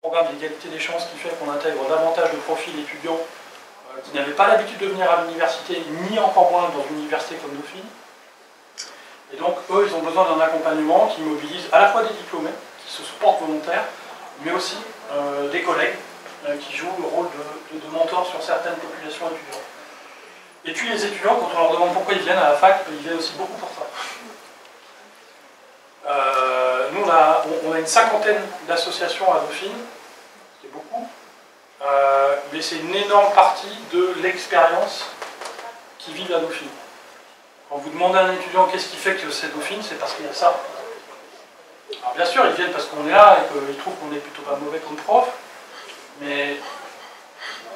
programme d'égalité des chances qui fait qu'on intègre davantage de profils étudiants qui n'avaient pas l'habitude de venir à l'université, ni encore moins dans une université comme Dauphine. Et donc, eux, ils ont besoin d'un accompagnement qui mobilise à la fois des diplômés, qui se portent volontaires, mais aussi des collègues qui jouent le rôle de mentor sur certaines populations étudiantes. Et puis les étudiants, quand on leur demande pourquoi ils viennent à la fac, ils viennent aussi beaucoup pour ça. Nous, on a une cinquantaine d'associations à Dauphine, c'est beaucoup, mais c'est une énorme partie de l'expérience qui vit à Dauphine. Quand vous demandez à un étudiant qu'est-ce qui fait que c'est Dauphine, c'est parce qu'il y a ça. Alors bien sûr, ils viennent parce qu'on est là et qu'ils trouvent qu'on est plutôt pas mauvais comme prof, mais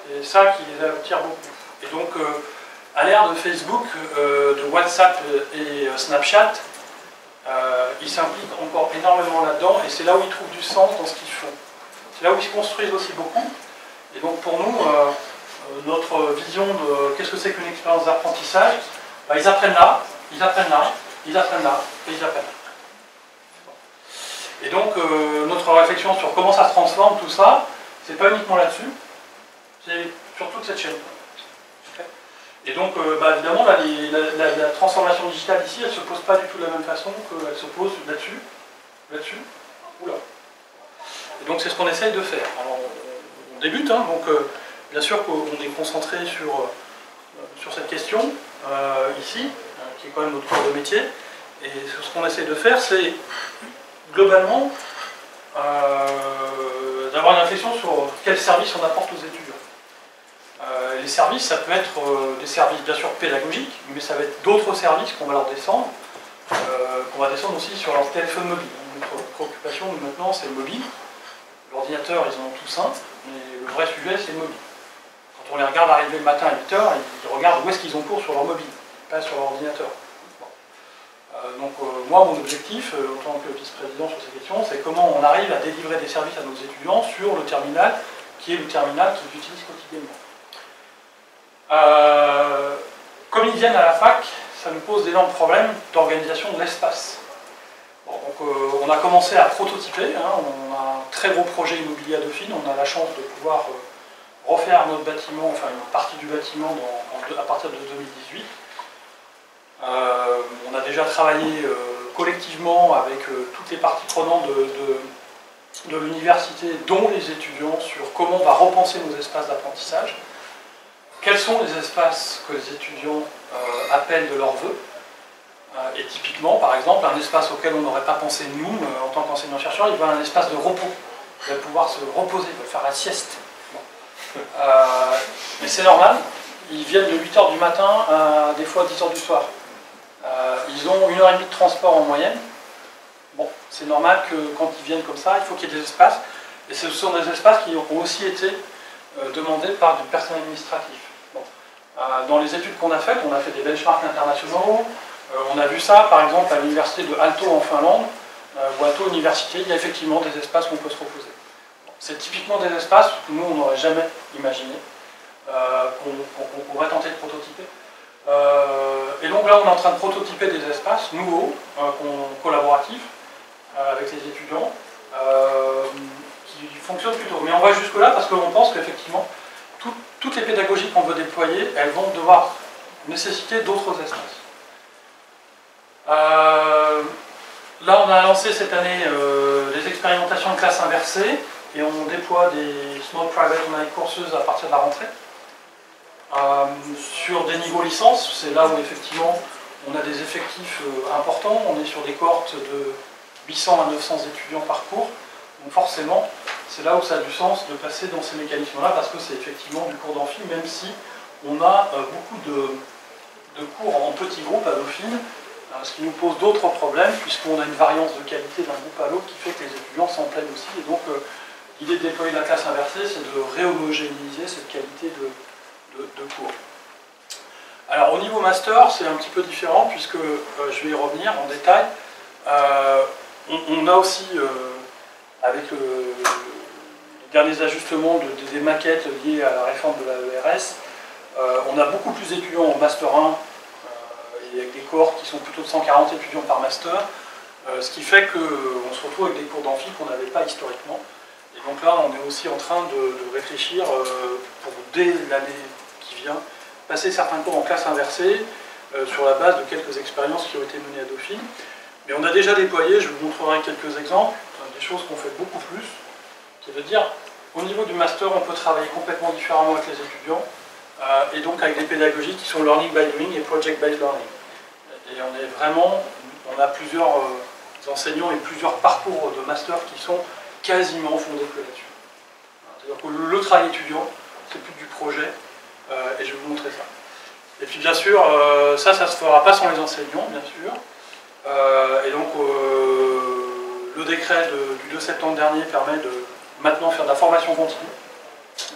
c'est ça qui les attire beaucoup. Et donc, à l'ère de Facebook, de WhatsApp et Snapchat, ils s'impliquent encore énormément là-dedans et c'est là où ils trouvent du sens dans ce qu'ils font. C'est là où ils se construisent aussi beaucoup. Et donc pour nous, notre vision de qu'est-ce que c'est qu'une expérience d'apprentissage, ils apprennent là, ils apprennent là, ils apprennent là, et ils apprennent là. Et donc notre réflexion sur comment ça se transforme, tout ça, c'est pas uniquement là-dessus, c'est sur toute cette chaîne. Et donc, évidemment, là, la transformation digitale ici, elle ne se pose pas du tout de la même façon qu'elle se pose là-dessus, là-dessus, ou là. Et donc, c'est ce qu'on essaye de faire. Alors, on débute, hein, donc, bien sûr qu'on est concentré sur cette question, ici, qui est quand même notre corps de métier. Et ce qu'on essaye de faire, c'est, globalement, d'avoir une réflexion sur quel service on apporte aux étudiants. Les services, ça peut être des services bien sûr pédagogiques, mais ça va être d'autres services qu'on va leur descendre, qu'on va descendre aussi sur leur téléphone mobile. Notre préoccupation, nous, maintenant, c'est le mobile. L'ordinateur, ils en ont tous un, mais le vrai sujet, c'est le mobile. Quand on les regarde arriver le matin à 8 h, ils regardent où est-ce qu'ils ont cours sur leur mobile, pas sur leur ordinateur. Donc moi, mon objectif, en tant que vice-président sur ces questions, c'est comment on arrive à délivrer des services à nos étudiants sur le terminal, qui est le terminal qu'ils utilisent quotidiennement. Comme ils viennent à la fac, ça nous pose d'énormes problèmes d'organisation de l'espace. Bon, donc, on a commencé à prototyper, hein, on a un très gros projet immobilier à Dauphine, on a la chance de pouvoir refaire notre bâtiment, enfin une partie du bâtiment à partir de 2018. On a déjà travaillé collectivement avec toutes les parties prenantes de l'université, dont les étudiants, sur comment on va repenser nos espaces d'apprentissage. Quels sont les espaces que les étudiants appellent de leur vœu? Et typiquement, par exemple, un espace auquel on n'aurait pas pensé nous, en tant qu'enseignants-chercheurs, il veut un espace de repos. Il va pouvoir se reposer, il va faire la sieste. Bon. Mais c'est normal, ils viennent de 8 h du matin à des fois 10 h du soir. Ils ont 1 h 30 de transport en moyenne. Bon, c'est normal que quand ils viennent comme ça, il faut qu'il y ait des espaces. Et ce sont des espaces qui ont aussi été demandés par du personnel administratif. Bon. Dans les études qu'on a faites, on a fait des benchmarks internationaux. On a vu ça, par exemple, à l'université de Aalto en Finlande, ou Aalto Université, il y a effectivement des espaces où on peut se reposer. Bon. C'est typiquement des espaces que nous, on n'aurait jamais imaginé, qu'on pourrait tenter de prototyper. Et donc là, on est en train de prototyper des espaces nouveaux, collaboratifs, avec les étudiants, qui fonctionnent plutôt. Mais on va jusque-là parce qu'on pense qu'effectivement, toutes les pédagogies qu'on veut déployer, elles vont devoir nécessiter d'autres espaces. Là, on a lancé cette année les expérimentations de classe inversée et on déploie des Small Private Online Courses à partir de la rentrée. Sur des niveaux licence, c'est là où effectivement on a des effectifs importants, on est sur des cohortes de 800 à 900 étudiants par cours, donc forcément c'est là où ça a du sens de passer dans ces mécanismes-là parce que c'est effectivement du cours d'amphi, même si on a beaucoup de cours en petits groupes à Dauphine, ce qui nous pose d'autres problèmes puisqu'on a une variance de qualité d'un groupe à l'autre qui fait que les étudiants s'en plaignent aussi, et donc l'idée de déployer la classe inversée, c'est de réhomogénéiser cette qualité de cours. Alors au niveau master, c'est un petit peu différent puisque je vais y revenir en détail. On a aussi, avec les derniers ajustements des maquettes liées à la réforme de l'AERS, on a beaucoup plus d'étudiants en master 1 et avec des cohortes qui sont plutôt de 140 étudiants par master, ce qui fait qu'on se retrouve avec des cours d'amphi qu'on n'avait pas historiquement. Et Donc là, on est aussi en train de réfléchir pour, dès l'année qui vient, passer certains cours en classe inversée sur la base de quelques expériences qui ont été menées à Dauphine. Mais on a déjà déployé, je vous montrerai quelques exemples, des choses qu'on fait beaucoup plus, qui veut dire, au niveau du master, on peut travailler complètement différemment avec les étudiants, et donc avec des pédagogies qui sont learning by doing et project-based learning. Et on a plusieurs enseignants et plusieurs parcours de master qui sont quasiment fondés que là-dessus. C'est-à-dire que le travail étudiant, c'est plus du projet, et je vais vous montrer ça. Et puis bien sûr, ça ne se fera pas sans les enseignants, bien sûr. Et donc, le décret du 2 septembre dernier permet de maintenant faire de la formation continue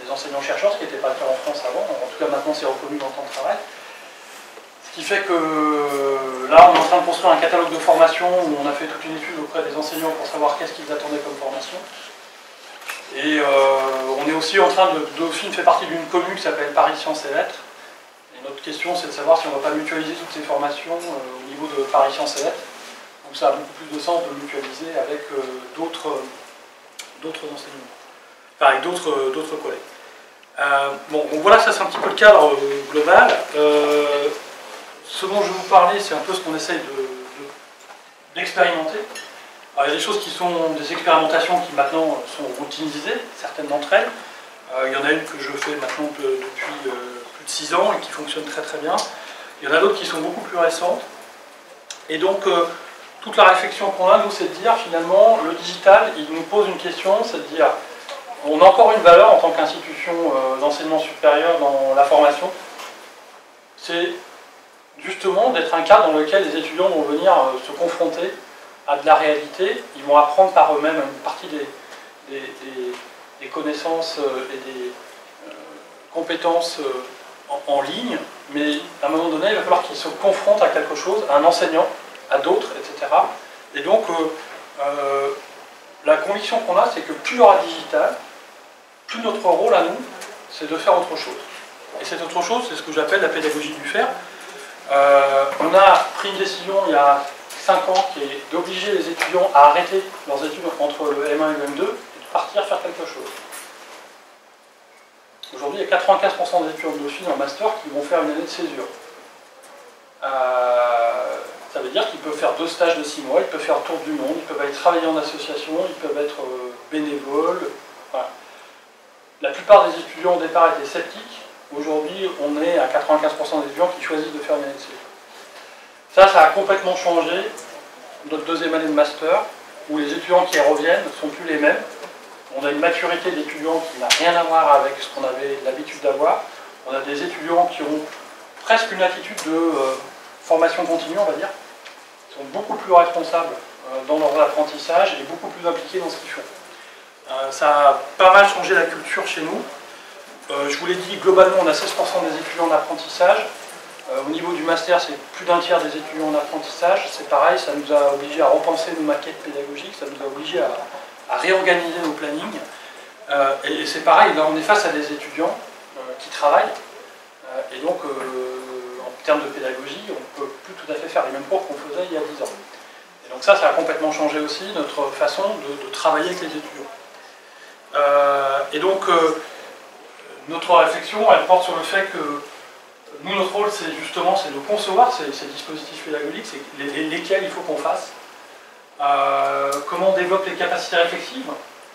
des enseignants-chercheurs, ce qui n'était pas le cas en France avant. En tout cas, maintenant, c'est reconnu dans le temps de travail. Ce qui fait que là, on est en train de construire un catalogue de formation où on a fait toute une étude auprès des enseignants pour savoir qu'est-ce qu'ils attendaient comme formation. Et on est aussi en train Dauphine fait partie d'une commune qui s'appelle Paris Sciences et Lettres. Et notre question, c'est de savoir si on ne va pas mutualiser toutes ces formations au niveau de Paris Sciences et Lettres. Donc ça a beaucoup plus de sens de mutualiser avec d'autres enseignants, enfin avec d'autres collègues. Bon, donc voilà, ça c'est un petit peu le cadre global. Ce dont je vais vous parler, c'est un peu ce qu'on essaye d'expérimenter. Il y a des choses qui sont des expérimentations qui maintenant sont routinisées, certaines d'entre elles. Il y en a une que je fais maintenant depuis plus de 6 ans et qui fonctionne très très bien. Il y en a d'autres qui sont beaucoup plus récentes. Et donc, toute la réflexion qu'on a, nous, c'est de dire finalement, le digital, il nous pose une question, c'est de dire, on a encore une valeur en tant qu'institution d'enseignement supérieur dans la formation, c'est justement d'être un cadre dans lequel les étudiants vont venir se confronter à de la réalité, ils vont apprendre par eux-mêmes une partie des connaissances et des compétences en ligne, mais à un moment donné, il va falloir qu'ils se confrontent à quelque chose, à un enseignant, à d'autres, etc. Et donc, la conviction qu'on a, c'est que plus il y aura digital, plus notre rôle à nous, c'est de faire autre chose. Et cette autre chose, c'est ce que j'appelle la pédagogie du faire. On a pris une décision il y a 5 ans qui est d'obliger les étudiants à arrêter leurs études entre le M1 et le M2 et de partir faire quelque chose. Aujourd'hui, il y a 95% des étudiants de Dauphine en master qui vont faire une année de césure. Ça veut dire qu'ils peuvent faire 2 stages de 6 mois, ils peuvent faire le tour du monde, ils peuvent aller travailler en association, ils peuvent être bénévoles. Voilà. La plupart des étudiants au départ étaient sceptiques. Aujourd'hui, on est à 95% des étudiants qui choisissent de faire une année de césure. Ça a complètement changé notre 2e année de master, où les étudiants qui y reviennent ne sont plus les mêmes. On a une maturité d'étudiants qui n'a rien à voir avec ce qu'on avait l'habitude d'avoir. On a des étudiants qui ont presque une attitude de formation continue, on va dire. Ils sont beaucoup plus responsables dans leur apprentissage et beaucoup plus impliqués dans ce qu'ils font. Ça a pas mal changé la culture chez nous. Je vous l'ai dit, globalement, on a 16% des étudiants d'apprentissage. Au niveau du master, c'est plus d'un tiers des étudiants en apprentissage. C'est pareil, ça nous a obligés à repenser nos maquettes pédagogiques, ça nous a obligés à réorganiser nos plannings. Et c'est pareil, là on est face à des étudiants qui travaillent. Et donc, en termes de pédagogie, on ne peut plus tout à fait faire les mêmes cours qu'on faisait il y a 10 ans. Et donc ça a complètement changé aussi notre façon de travailler avec les étudiants. Et donc, notre réflexion, elle porte sur le fait que nous, notre rôle, c'est justement de concevoir ces dispositifs pédagogiques, c'est lesquels il faut qu'on fasse, comment on développe les capacités réflexives,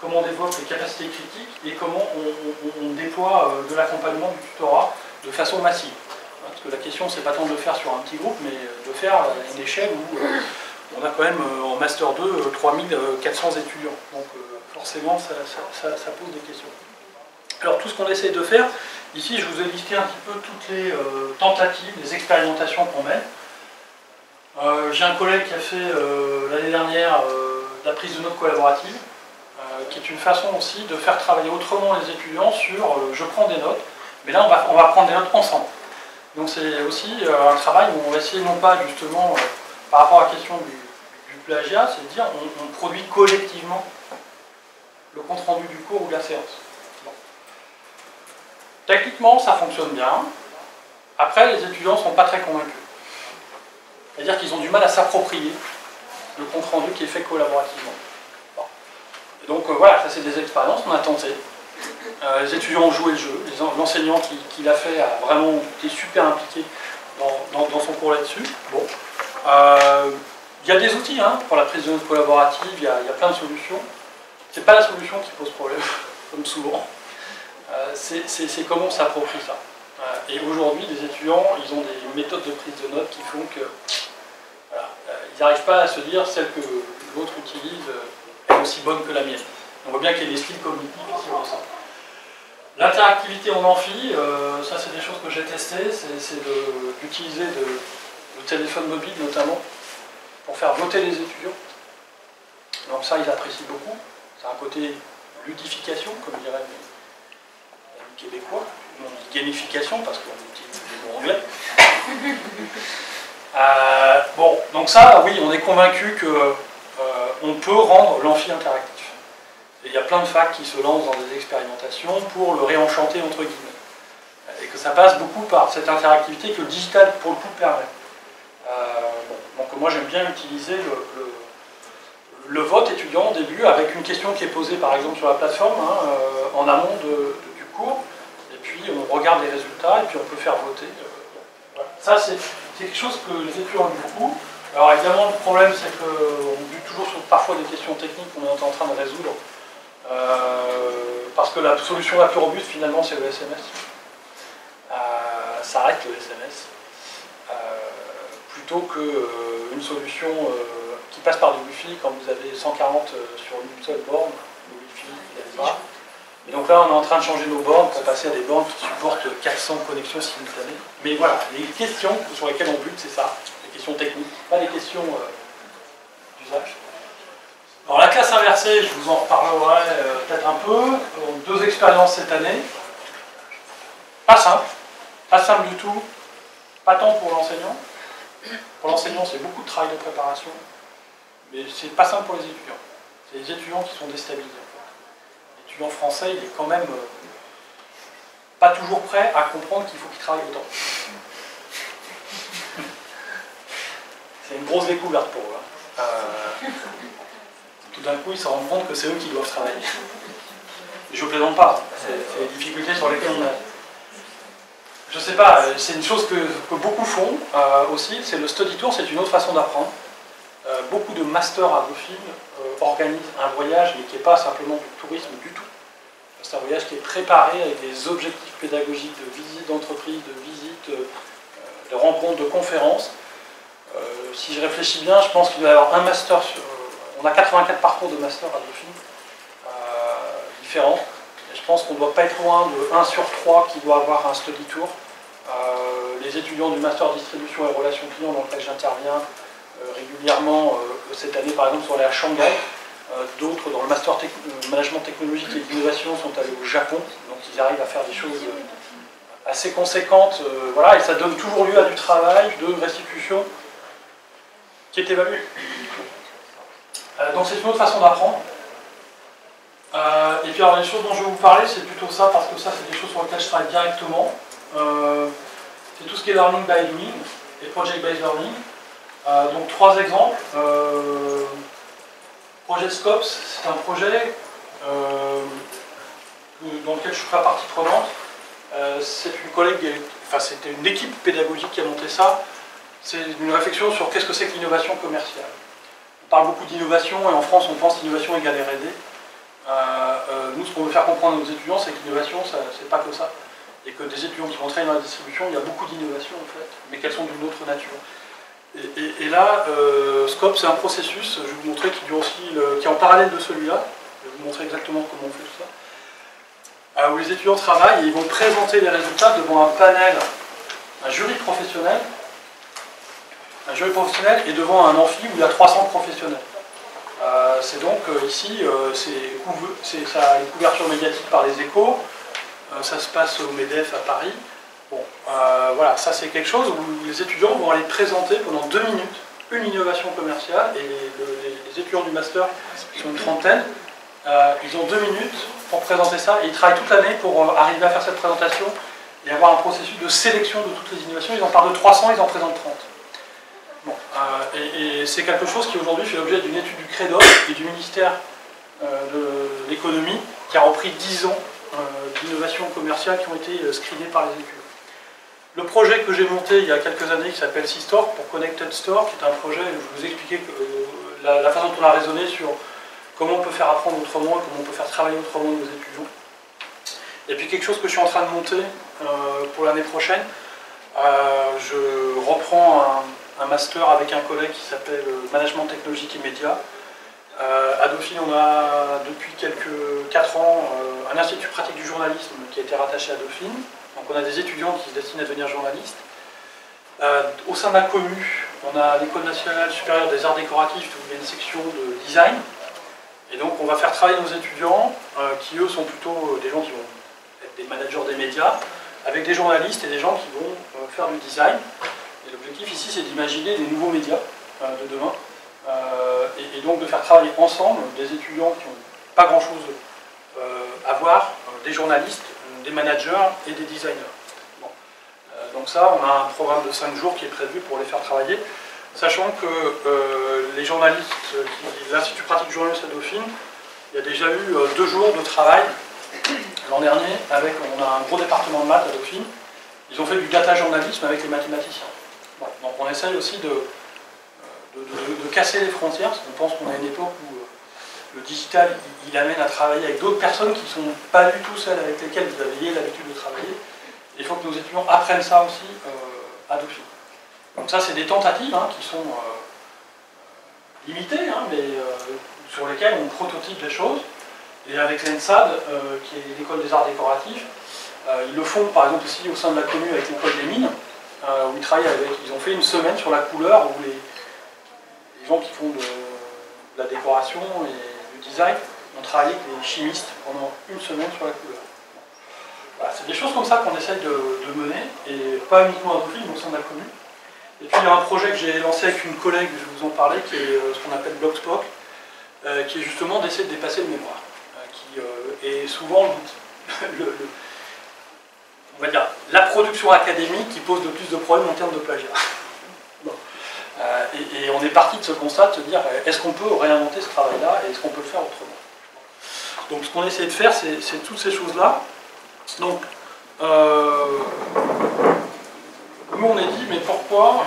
comment on développe les capacités critiques, et comment on déploie de l'accompagnement du tutorat de façon massive. Parce que la question, c'est pas tant de le faire sur un petit groupe, mais de faire à une échelle où on a quand même en Master 2 3400 étudiants. Donc forcément, ça pose des questions. Alors tout ce qu'on essaie de faire, ici je vous ai listé un petit peu toutes les tentatives, les expérimentations qu'on mène. J'ai un collègue qui a fait l'année dernière la prise de notes collaborative, qui est une façon aussi de faire travailler autrement les étudiants sur je prends des notes, mais là on va prendre des notes ensemble. Donc c'est aussi un travail où on va essayer non pas justement par rapport à la question du plagiat, c'est de dire on produit collectivement le compte rendu du cours ou de la séance. Techniquement, ça fonctionne bien. Après, les étudiants ne sont pas très convaincus. C'est-à-dire qu'ils ont du mal à s'approprier le compte-rendu qui est fait collaborativement. Bon. Et donc voilà, ça c'est des expériences, on a tenté. Les étudiants ont joué le jeu, l'enseignant qui l'a fait a vraiment été super impliqué dans son cours là-dessus. Bon. Il y a des outils hein, pour la prise de notes collaborative, il y a plein de solutions. C'est pas la solution qui pose problème, comme souvent. C'est comment on s'approprie ça. Et aujourd'hui, les étudiants, ils ont des méthodes de prise de notes qui font que voilà, ils n'arrivent pas à se dire celle que l'autre utilise est aussi bonne que la mienne. On voit bien qu'il y a des styles cognitifs ici pour ça. L'interactivité en amphi, ça c'est des choses que j'ai testées, c'est d'utiliser le téléphone mobile notamment pour faire voter les étudiants. Donc ça ils apprécient beaucoup, c'est un côté ludification comme diraient les Québécois, on dit gamification parce qu'on utilise des mots anglais. Bon, donc ça oui on est convaincu qu'on peut rendre l'amphi interactif. Et il y a plein de facs qui se lancent dans des expérimentations pour le réenchanter entre guillemets. Et que ça passe beaucoup par cette interactivité que le digital pour le coup permet. Donc moi j'aime bien utiliser le vote étudiant au début avec une question qui est posée par exemple sur la plateforme hein, en amont du cours. Et puis on regarde les résultats et puis on peut faire voter. Voilà. Ça c'est quelque chose que les étudiants aiment beaucoup. Alors évidemment le problème c'est qu'on bute toujours sur parfois des questions techniques qu'on est en train de résoudre. Parce que la solution la plus robuste finalement c'est le SMS. Ça reste le SMS. Plutôt qu'une solution qui passe par le Wi-Fi quand vous avez 140 sur une seule borne, le Wi-Fi il n'aime pas. Et donc là on est en train de changer nos bornes pour passer à des bornes qui supportent 400 connexions simultanées. Mais voilà, les questions sur lesquelles on bute c'est ça, les questions techniques, pas les questions d'usage. Alors la classe inversée, je vous en reparlerai peut-être un peu. Deux expériences cette année. Pas simple du tout. Pas tant pour l'enseignant. Pour l'enseignant, c'est beaucoup de travail de préparation. Mais c'est pas simple pour les étudiants. C'est les étudiants qui sont déstabilisés. L'étudiant français, il est quand même pas toujours prêt à comprendre qu'il faut qu'il travaille autant. C'est une grosse découverte pour eux. Tout d'un coup, ils se rendent compte que c'est eux qui doivent travailler. Et je ne plaisante pas, c'est les difficultés sur lesquelles on a. Je ne sais pas, c'est une chose que beaucoup font aussi, c'est le study tour, c'est une autre façon d'apprendre. Beaucoup de masters à Dauphine organisent un voyage, mais qui n'est pas simplement du tourisme du tout. C'est un voyage qui est préparé avec des objectifs pédagogiques de visite d'entreprise, de visite, de rencontres, de conférences. Si je réfléchis bien, je pense qu'il doit y avoir un master sur... On a 84 parcours de master à Dauphine, différents. Et je pense qu'on ne doit pas être loin de 1 sur 3 qui doit avoir un study tour. Les étudiants du master distribution et relations clients dans lequel j'interviens régulièrement, cette année par exemple, sont allés à Shanghai. D'autres dans le master management technologique et d'innovation sont allés au Japon. Donc ils arrivent à faire des choses assez conséquentes. Voilà, et ça donne toujours lieu à du travail, de restitution qui est évalué. Donc c'est une autre façon d'apprendre. Et puis alors les choses dont je vais vous parler, c'est plutôt ça, parce que ça c'est des choses sur lesquelles je travaille directement. C'est tout ce qui est learning by doing et project based learning. Donc 3 exemples. Projet Scopes, c'est un projet dans lequel je suis pas partie prenante. C'est une collègue, enfin c'était une équipe pédagogique qui a monté ça. C'est une réflexion sur qu'est-ce que c'est que l'innovation commerciale. On parle beaucoup d'innovation et en France on pense innovation égale R&D. Nous ce qu'on veut faire comprendre à nos étudiants c'est que l'innovation c'est pas que ça. Et que des étudiants qui vont travailler dans la distribution, il y a beaucoup d'innovations en fait, mais qu'elles sont d'une autre nature. Et là, Scope c'est un processus, je vais vous montrer qui dure aussi, qui est en parallèle de celui-là. Je vais vous montrer exactement comment on fait tout ça. Où les étudiants travaillent et ils vont présenter les résultats devant un panel, un jury professionnel. Un jury professionnel et devant un amphi où il y a 300 professionnels. C'est donc ici, c'est une couverture médiatique par les Échos, ça se passe au MEDEF à Paris. Bon, voilà, ça c'est quelque chose où les étudiants vont aller présenter pendant 2 minutes une innovation commerciale et les étudiants du master, qui sont une trentaine, ils ont 2 minutes pour présenter ça et ils travaillent toute l'année pour arriver à faire cette présentation et avoir un processus de sélection de toutes les innovations. Ils en parlent de 300, ils en présentent 30. Bon, et c'est quelque chose qui aujourd'hui fait l'objet d'une étude du CREDOC et du ministère de l'économie, qui a repris 10 ans d'innovation commerciale qui ont été screenés par les étudiants. Le projet que j'ai monté il y a quelques années, qui s'appelle C-Store, pour Connected Store, qui est un projet, je vous expliquais la façon dont on a raisonné sur comment on peut faire apprendre autrement et comment on peut faire travailler autrement nos étudiants. Et puis quelque chose que je suis en train de monter pour l'année prochaine, je reprends un master avec un collègue qui s'appelle Management technologique et médias. À Dauphine, on a depuis 4 ans un institut pratique du journalisme qui a été rattaché à Dauphine. Donc on a des étudiants qui se destinent à devenir journalistes. Au sein de la commu, on a l'École nationale supérieure des arts décoratifs où il y a une section de design. Et donc on va faire travailler nos étudiants qui eux sont plutôt des gens qui vont être des managers des médias, avec des journalistes et des gens qui vont faire du design. Et l'objectif ici c'est d'imaginer des nouveaux médias de demain. Et donc de faire travailler ensemble des étudiants qui n'ont pas grand chose à voir, des journalistes, des managers et des designers. Bon. Donc ça, on a un programme de 5 jours qui est prévu pour les faire travailler, sachant que les journalistes, l'Institut pratique du journalisme à Dauphine, il y a déjà eu 2 jours de travail l'an dernier, on a un gros département de maths à Dauphine, ils ont fait du data journalisme avec les mathématiciens. Bon. Donc on essaye aussi de casser les frontières, parce qu'on pense qu'on a une époque où le digital, il amène à travailler avec d'autres personnes qui ne sont pas du tout celles avec lesquelles vous aviez l'habitude de travailler. Et il faut que nos étudiants apprennent ça aussi à Dauphine. Donc ça, c'est des tentatives qui sont limitées, mais sur lesquelles on prototype des choses. Et avec l'ENSAD, qui est l'école des arts décoratifs, ils le font par exemple aussi au sein de la commune avec l'école des mines, où ils ont fait une semaine sur la couleur, où les gens qui font de la décoration et du design ont travaillé avec les chimistes pendant une semaine sur la couleur. Voilà, c'est des choses comme ça qu'on essaye de mener, et pas uniquement à Dauphine, mais au sein de la commune. Et puis il y a un projet que j'ai lancé avec une collègue, je vais vous en parler, qui est ce qu'on appelle Blogspock, qui est justement d'essayer de dépasser le mémoire, qui est souvent on va dire, la production académique qui pose le plus de problèmes en termes de plagiat. Bon. Et on est parti de ce constat de se dire, est-ce qu'on peut réinventer ce travail-là et est-ce qu'on peut le faire autrement? Donc ce qu'on essaie de faire, c'est toutes ces choses-là. Donc, nous on est dit, mais pourquoi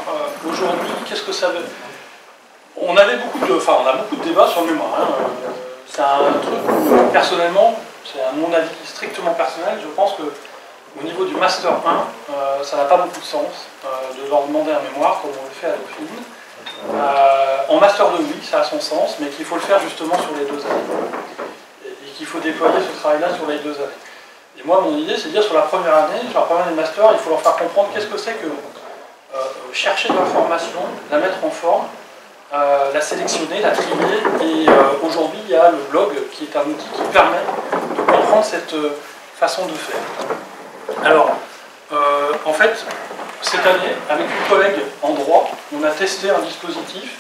aujourd'hui, qu'est-ce que ça veut? On a beaucoup de débats sur le mémoire. C'est un truc où, personnellement, c'est à mon avis strictement personnel, je pense que au niveau du Master 1, ça n'a pas beaucoup de sens de leur demander un mémoire comme on le fait à Dauphine. En Master 2, oui, ça a son sens, mais qu'il faut le faire justement sur les 2 années. Et qu'il faut déployer ce travail-là sur les 2 années. Et moi, mon idée, c'est de dire sur la première année de Master, il faut leur faire comprendre qu'est-ce que c'est que chercher de l'information, la mettre en forme, la sélectionner, la trier, et aujourd'hui, il y a le blog qui est un outil qui permet de comprendre cette façon de faire. Alors, en fait, cette année, avec une collègue en droit, on a testé un dispositif.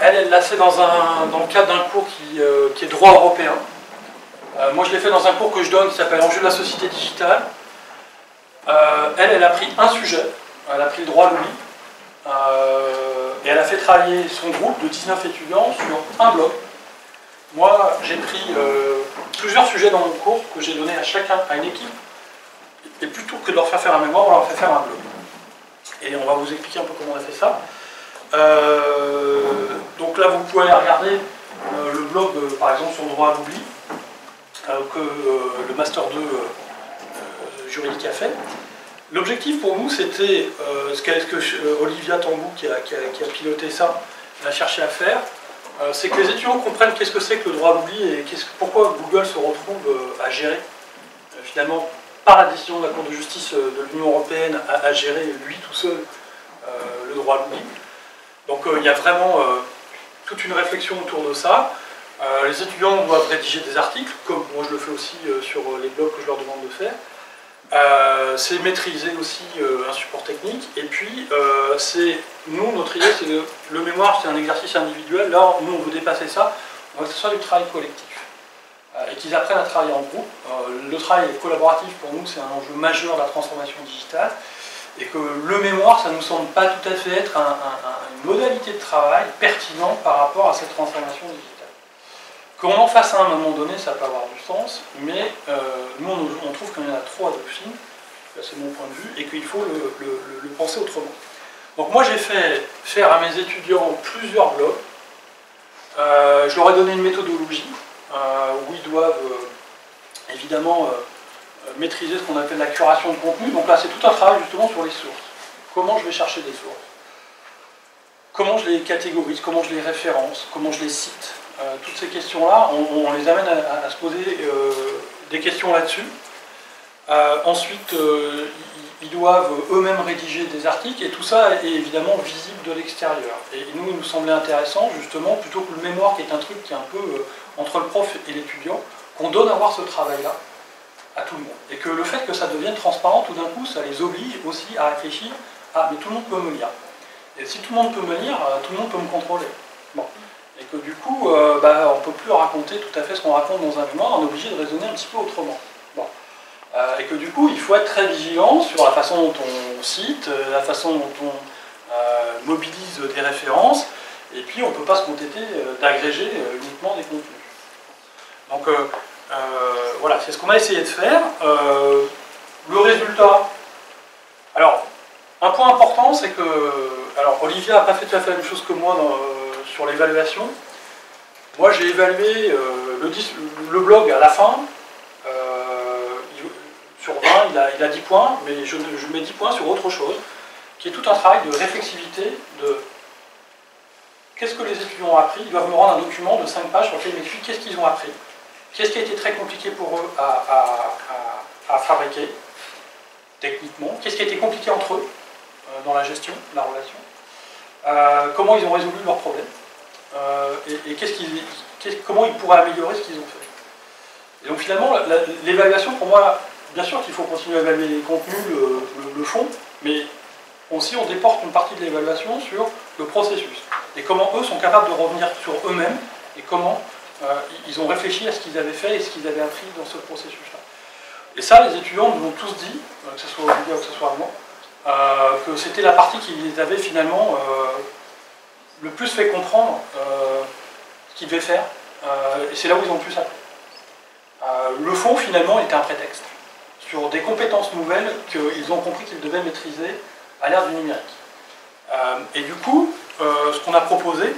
Elle l'a fait dans le cadre d'un cours qui est droit européen. Moi, je l'ai fait dans un cours que je donne qui s'appelle Enjeux de la société digitale. Elle a pris un sujet, elle a pris le droit à l'oubli, et elle a fait travailler son groupe de 19 étudiants sur un bloc. Moi, j'ai pris plusieurs sujets dans mon cours que j'ai donné à chacun, à une équipe. Et plutôt que de leur faire un mémoire, on leur fait faire un blog. Et on va vous expliquer un peu comment on a fait ça. Donc là, vous pouvez aller regarder le blog, par exemple, sur le droit à l'oubli, que le Master 2 juridique a fait. L'objectif pour nous, c'était ce que Olivia Tambou, qui a piloté ça, a cherché à faire, c'est que les étudiants comprennent qu'est-ce que c'est que le droit à l'oubli et pourquoi Google se retrouve à gérer, finalement, par la décision de la Cour de justice de l'Union européenne, à gérer lui tout seul le droit à l'oubli. Donc il y a vraiment toute une réflexion autour de ça. Les étudiants doivent rédiger des articles, comme moi je le fais aussi sur les blogs que je leur demande de faire. C'est maîtriser aussi un support technique. Et puis, notre idée, c'est le mémoire, c'est un exercice individuel. Là, nous, on veut dépasser ça. On veut que ce soit du travail collectif. Et qu'ils apprennent à travailler en groupe. Le travail collaboratif, pour nous, c'est un enjeu majeur de la transformation digitale. Et que le mémoire, ça ne nous semble pas tout à fait être une modalité de travail pertinente par rapport à cette transformation digitale. Qu'on en fasse un à un moment donné, ça peut avoir du sens, mais nous on trouve qu'il y en a trop à Dauphine, c'est mon point de vue, et qu'il faut le penser autrement. Donc moi j'ai fait faire à mes étudiants plusieurs blogs. Je leur ai donné une méthodologie où ils doivent évidemment maîtriser ce qu'on appelle la curation de contenu. Donc là c'est tout un travail justement sur les sources. Comment je vais chercher des sources, comment je les catégorise, comment je les référence, comment je les cite. Toutes ces questions-là, on les amène à se poser des questions là-dessus. Ensuite, ils doivent eux-mêmes rédiger des articles, et tout ça est évidemment visible de l'extérieur. Et nous, il nous semblait intéressant, justement, plutôt que le mémoire, qui est un truc qui est un peu entre le prof et l'étudiant, qu'on donne à voir ce travail-là à tout le monde. Et que le fait que ça devienne transparent, tout d'un coup, ça les oblige aussi à réfléchir à « mais tout le monde peut me lire ». Et si tout le monde peut me lire, tout le monde peut me contrôler. Bon. Et que du coup, on ne peut plus raconter tout à fait ce qu'on raconte dans un mémoire, on est obligé de raisonner un petit peu autrement. Bon. Et que du coup, il faut être très vigilant sur la façon dont on cite, la façon dont on mobilise des références, et puis on ne peut pas se contenter d'agréger uniquement des contenus. Donc voilà, c'est ce qu'on a essayé de faire. Le résultat, alors, un point important, c'est que, alors Olivia n'a pas fait tout à fait la même chose que moi sur l'évaluation. Moi j'ai évalué le blog à la fin, sur 20 il a 10 points, mais je mets 10 points sur autre chose, qui est tout un travail de réflexivité, de qu'est-ce que les étudiants ont appris. Ils doivent me rendre un document de 5 pages sur lequel ils m'expliquent qu'est-ce qu'ils ont appris, qu'est-ce qui a été très compliqué pour eux à fabriquer, techniquement, qu'est-ce qui a été compliqué entre eux, dans la gestion, la relation, comment ils ont résolu leurs problèmes, et comment ils pourraient améliorer ce qu'ils ont fait. Et donc finalement, l'évaluation, pour moi, bien sûr qu'il faut continuer à évaluer les contenus, le fond, mais aussi on déporte une partie de l'évaluation sur le processus, et comment eux sont capables de revenir sur eux-mêmes, et comment ils ont réfléchi à ce qu'ils avaient fait et ce qu'ils avaient appris dans ce processus-là. Et ça, les étudiants nous l'ont tous dit, que ce soit Olivia ou que ce soit moi, que c'était la partie qui les avait finalement le plus fait comprendre ce qu'ils devaient faire, et c'est là où ils ont le plus appris. Le fond, finalement, était un prétexte sur des compétences nouvelles qu'ils ont compris qu'ils devaient maîtriser à l'ère du numérique. Et du coup, ce qu'on a proposé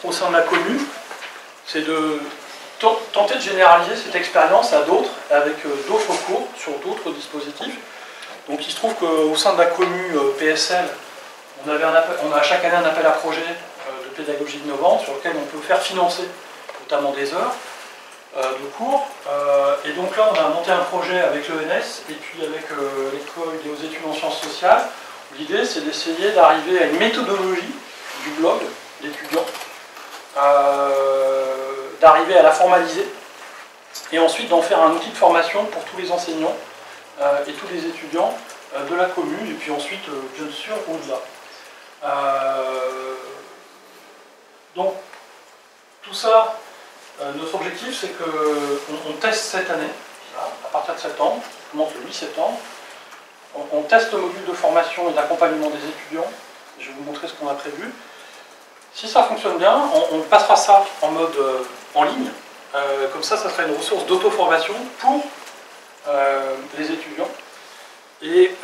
au sein de la commune, c'est de tenter de généraliser cette expérience à d'autres, avec d'autres cours sur d'autres dispositifs. Donc il se trouve qu'au sein de la commune PSL, on a chaque année un appel à projet de pédagogie innovante sur lequel on peut faire financer notamment des heures de cours. Et donc là, on a monté un projet avec l'ENS et puis avec l'école des hautes études en sciences sociales. L'idée, c'est d'essayer d'arriver à une méthodologie du blog d'étudiants, d'arriver à la formaliser et ensuite d'en faire un outil de formation pour tous les enseignants et tous les étudiants de la commune, et puis ensuite, bien sûr, au-delà. Donc, tout ça, notre objectif, c'est qu'on teste cette année, à partir de septembre, je commence le 8 septembre, on teste le module de formation et d'accompagnement des étudiants. Je vais vous montrer ce qu'on a prévu. Si ça fonctionne bien, on passera ça en mode en ligne. Comme ça sera une ressource d'auto-formation pour les étudiants. Et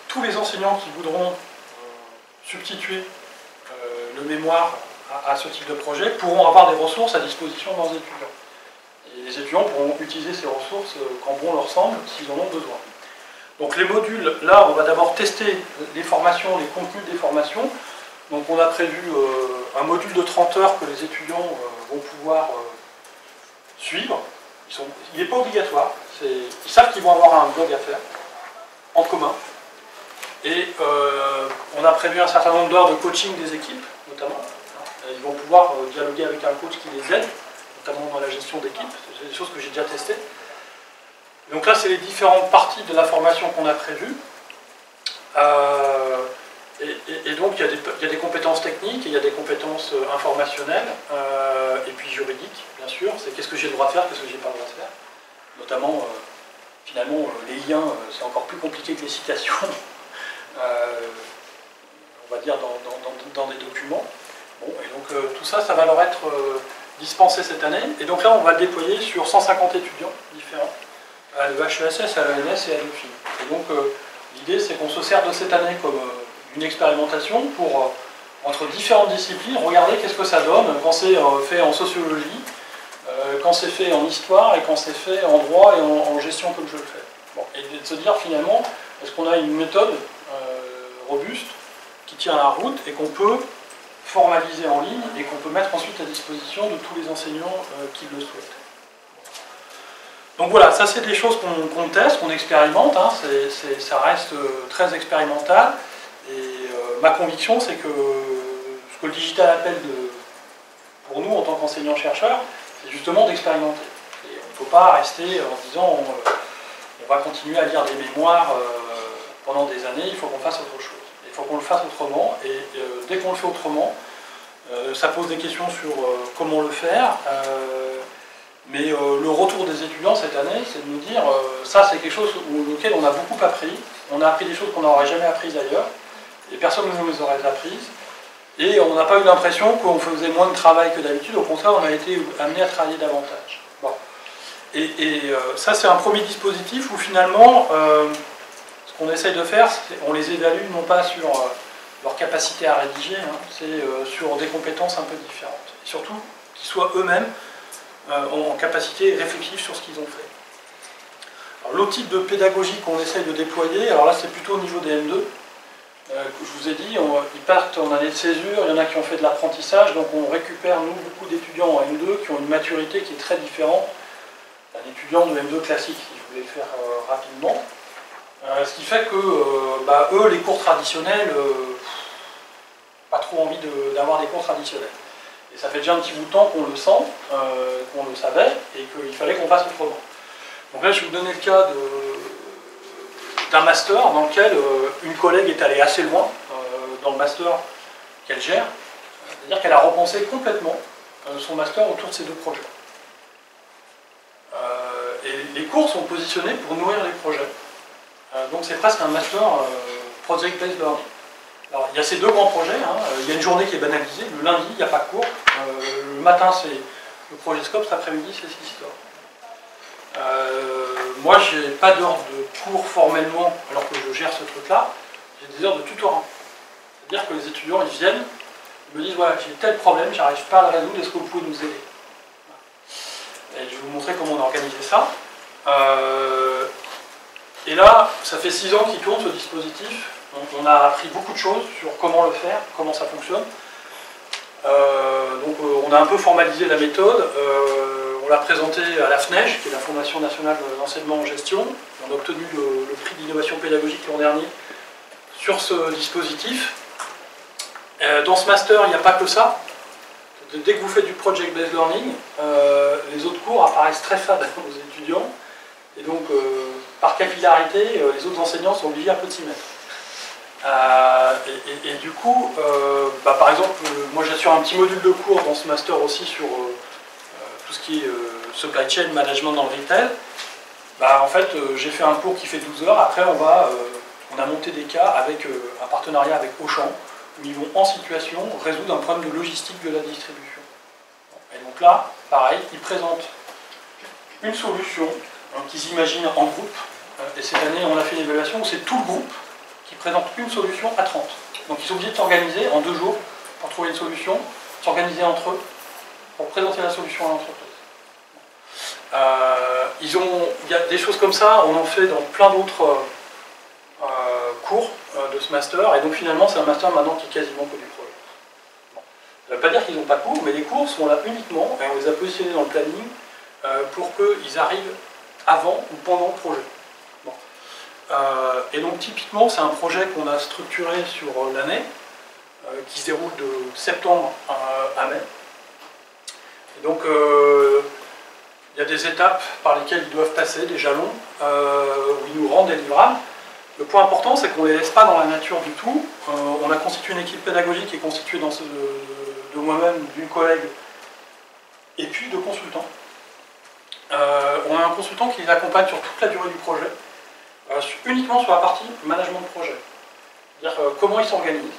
tous les enseignants qui voudront substituer le mémoire à ce type de projet pourront avoir des ressources à disposition de leurs étudiants. Et les étudiants pourront utiliser ces ressources quand bon leur semble, s'ils en ont besoin. Donc les modules, là, on va d'abord tester les formations, les contenus des formations. Donc on a prévu un module de 30 heures que les étudiants vont pouvoir suivre. Il n'est pas obligatoire, ils savent qu'ils vont avoir un blog à faire, en commun. Et on a prévu un certain nombre d'heures de coaching des équipes, notamment. Ils vont pouvoir dialoguer avec un coach qui les aide, notamment dans la gestion d'équipe. C'est des choses que j'ai déjà testées. Donc là, c'est les différentes parties de la formation qu'on a prévues. Et donc, il y a des compétences techniques, il y a des compétences informationnelles, et puis juridiques, bien sûr. C'est qu'est-ce que j'ai le droit de faire, qu'est-ce que j'ai pas le droit de faire. Notamment, finalement, les liens, c'est encore plus compliqué que les citations, on va dire, dans des documents. Bon, et donc tout ça, ça va leur être dispensé cette année. Et donc là, on va le déployer sur 150 étudiants différents, à l'EHESS, à l'ENS et à l'EFI. Et donc, l'idée, c'est qu'on se sert de cette année comme une expérimentation pour, entre différentes disciplines, regarder qu'est-ce que ça donne quand c'est fait en sociologie, quand c'est fait en histoire et quand c'est fait en droit et en gestion comme je le fais. Bon, et de se dire finalement, est-ce qu'on a une méthode robuste qui tient la route et qu'on peut formaliser en ligne et qu'on peut mettre ensuite à disposition de tous les enseignants qui le souhaitent. Donc voilà, ça c'est des choses qu'on teste, qu'on expérimente, hein, ça reste très expérimental, et ma conviction c'est que ce que le digital appelle pour nous en tant qu'enseignants-chercheurs, c'est justement d'expérimenter. Et on ne peut pas rester en disant on va continuer à lire des mémoires pendant des années, il faut qu'on fasse autre chose. Il faut qu'on le fasse autrement, et dès qu'on le fait autrement, ça pose des questions sur comment le faire, mais le retour des étudiants cette année, c'est de nous dire, ça c'est quelque chose auquel on a beaucoup appris, on a appris des choses qu'on n'aurait jamais apprises ailleurs, et personne ne nous les aurait apprises, et on n'a pas eu l'impression qu'on faisait moins de travail que d'habitude, au contraire on a été amené à travailler davantage. Bon. Et ça c'est un premier dispositif où finalement, ce qu'on essaye de faire, on les évalue non pas sur leur capacité à rédiger, hein, c'est sur des compétences un peu différentes. Et surtout, qu'ils soient eux-mêmes en capacité réflexive sur ce qu'ils ont fait. L'autre type de pédagogie qu'on essaye de déployer, alors là c'est plutôt au niveau des M2, que je vous ai dit, ils partent en année de césure, il y en a qui ont fait de l'apprentissage, donc on récupère nous beaucoup d'étudiants en M2 qui ont une maturité qui est très différente d'un étudiant de M2 classique, si je voulais le faire rapidement. Ce qui fait que eux, les cours traditionnels, pas trop envie d'avoir des cours traditionnels. Et ça fait déjà un petit bout de temps qu'on le sent, qu'on le savait, et qu'il fallait qu'on fasse autrement. Donc là, je vais vous donner le cas d'un master dans lequel une collègue est allée assez loin dans le master qu'elle gère, c'est-à-dire qu'elle a repensé complètement son master autour de ces deux projets. Et les cours sont positionnés pour nourrir les projets. Donc c'est presque un master project-based learning. Alors il y a ces deux grands projets, hein. Il y a une journée qui est banalisée, le lundi il n'y a pas de cours, le matin c'est le projet Scope, cet après-midi c'est Systore. Moi je n'ai pas d'heure de cours formellement alors que je gère ce truc-là, j'ai des heures de tutorat. C'est-à-dire que les étudiants ils viennent, ils me disent voilà j'ai tel problème, j'arrive pas à le résoudre, est-ce que vous pouvez nous aider? Et je vais vous montrer comment on a organisé ça. Et là, ça fait 6 ans qu'il tourne ce dispositif. Donc on a appris beaucoup de choses sur comment le faire, comment ça fonctionne. Donc on a un peu formalisé la méthode. On l'a présenté à la FNEJ, qui est la Fondation nationale de l'enseignement en gestion. On a obtenu le prix d'innovation pédagogique l'an dernier sur ce dispositif. Dans ce master, il n'y a pas que ça. Dès que vous faites du project-based learning, les autres cours apparaissent très fades aux étudiants. Et donc, par capillarité, les autres enseignants sont obligés un peu de s'y mettre. Et du coup, par exemple, moi j'assure un petit module de cours dans ce master aussi sur tout ce qui est supply chain management dans le retail. En fait, j'ai fait un cours qui fait 12 heures. Après, on a monté des cas avec un partenariat avec Auchan, où ils vont en situation résoudre un problème de logistique de la distribution. Et donc là, pareil, ils présentent une solution qu'ils imaginent en groupe. Et cette année, on a fait une évaluation où c'est tout le groupe qui présente une solution à 30. Donc ils sont obligés de s'organiser en 2 jours pour trouver une solution, s'organiser entre eux pour présenter la solution à l'entreprise. Il y a des choses comme ça, on en fait dans plein d'autres cours de ce master, et donc finalement c'est un master maintenant qui est quasiment que du projet. Bon. Ça ne veut pas dire qu'ils n'ont pas de cours, mais les cours sont là uniquement, et on les a positionnés dans le planning pour qu'ils arrivent avant ou pendant le projet. Bon. Et donc typiquement c'est un projet qu'on a structuré sur l'année, qui se déroule de septembre à mai. Et donc il y a des étapes par lesquelles ils doivent passer, des jalons, où ils nous rendent des livrables. Le point important, c'est qu'on ne les laisse pas dans la nature du tout. On a constitué une équipe pédagogique qui est constituée de moi-même, d'une collègue, et puis de consultants. On a un consultant qui les accompagne sur toute la durée du projet, uniquement sur la partie management de projet. C'est-à-dire comment ils s'organisent,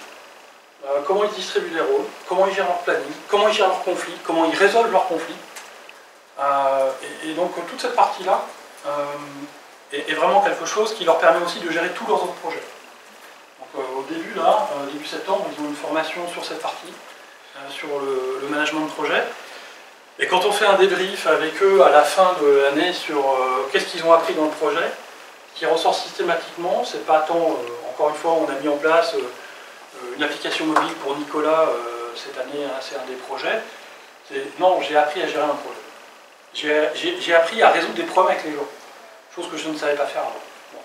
comment ils distribuent les rôles, comment ils gèrent leur planning, comment ils gèrent leurs conflits, comment ils résolvent leurs conflits. Et donc toute cette partie-là est vraiment quelque chose qui leur permet aussi de gérer tous leurs autres projets. Donc, au début, là, début septembre, ils ont une formation sur cette partie, sur le management de projet. Et quand on fait un débrief avec eux à la fin de l'année sur qu'est-ce qu'ils ont appris dans le projet, ce qui ressort systématiquement, c'est pas tant, encore une fois, on a mis en place une application mobile pour Nicolas cette année, hein, c'est un des projets. Non, j'ai appris à gérer un projet. J'ai appris à résoudre des problèmes avec les gens, chose que je ne savais pas faire avant. Bon.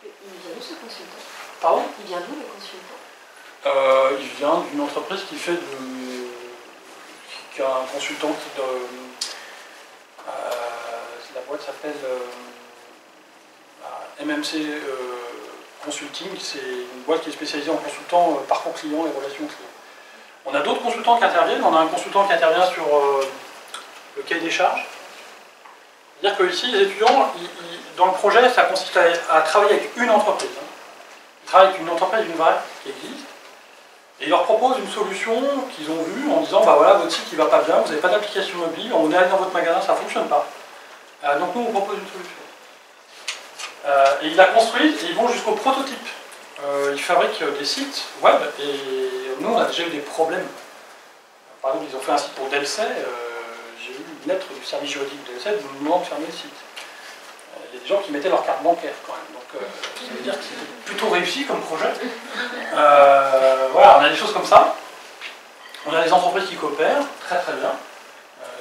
Il vient d'où ce consultant? Pardon? Il vient d'où le consultant? Il vient d'une entreprise qui fait qui a un consultant qui la boîte s'appelle MMC Consulting, c'est une boîte qui est spécialisée en consultant parcours client et relations clients. On a d'autres consultants qui interviennent, on a un consultant qui intervient sur le cahier des charges. C'est-à-dire que ici, les étudiants, dans le projet, ça consiste à travailler avec une entreprise. Ils travaillent avec une entreprise, une vraie, qui existe, et ils leur proposent une solution qu'ils ont vue en disant, bah voilà, votre site il va pas bien, vous n'avez pas d'application mobile, on est allé dans votre magasin, ça ne fonctionne pas. Donc nous, on propose une solution. Et ils la construisent et ils vont jusqu'au prototype. Ils fabriquent des sites web et nous, on a déjà eu des problèmes. Par exemple, ils ont fait un site pour Delcey. J'ai eu une lettre du service juridique de Delcey nous demandant de fermer le site. Il y a des gens qui mettaient leur carte bancaire quand même. Donc ça veut dire que c'était plutôt réussi comme projet. Voilà, on a des choses comme ça. On a des entreprises qui coopèrent très très bien.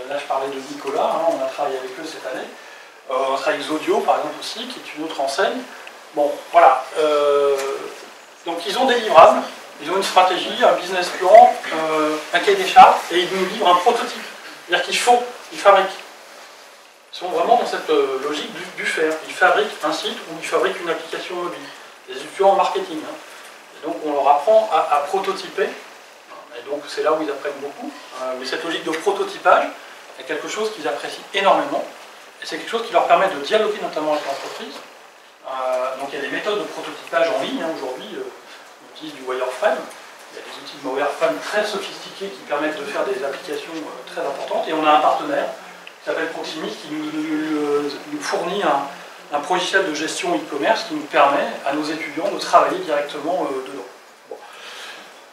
Là, je parlais de Nicolas, hein, on a travaillé avec eux cette année. On travaille avec Zodio, par exemple, aussi, qui est une autre enseigne. Bon, voilà. Donc, ils ont des livrables, ils ont une stratégie, un business plan, un cahier des charges, et ils nous livrent un prototype. C'est-à-dire qu'ils font, ils fabriquent. Ils sont vraiment dans cette logique du faire. Ils fabriquent un site ou ils fabriquent une application mobile. Des étudiants en marketing. Hein. Et donc, on leur apprend à prototyper. Et donc, c'est là où ils apprennent beaucoup. Mais cette logique de prototypage est quelque chose qu'ils apprécient énormément. Et c'est quelque chose qui leur permet de dialoguer notamment avec l'entreprise. Donc il y a des méthodes de prototypage en ligne. Hein, aujourd'hui, on utilise du wireframe. Il y a des outils de wireframe très sophistiqués qui permettent de faire des applications très importantes. Et on a un partenaire qui s'appelle Proximus qui nous fournit un logiciel de gestion e-commerce qui nous permet à nos étudiants de travailler directement dedans. Bon.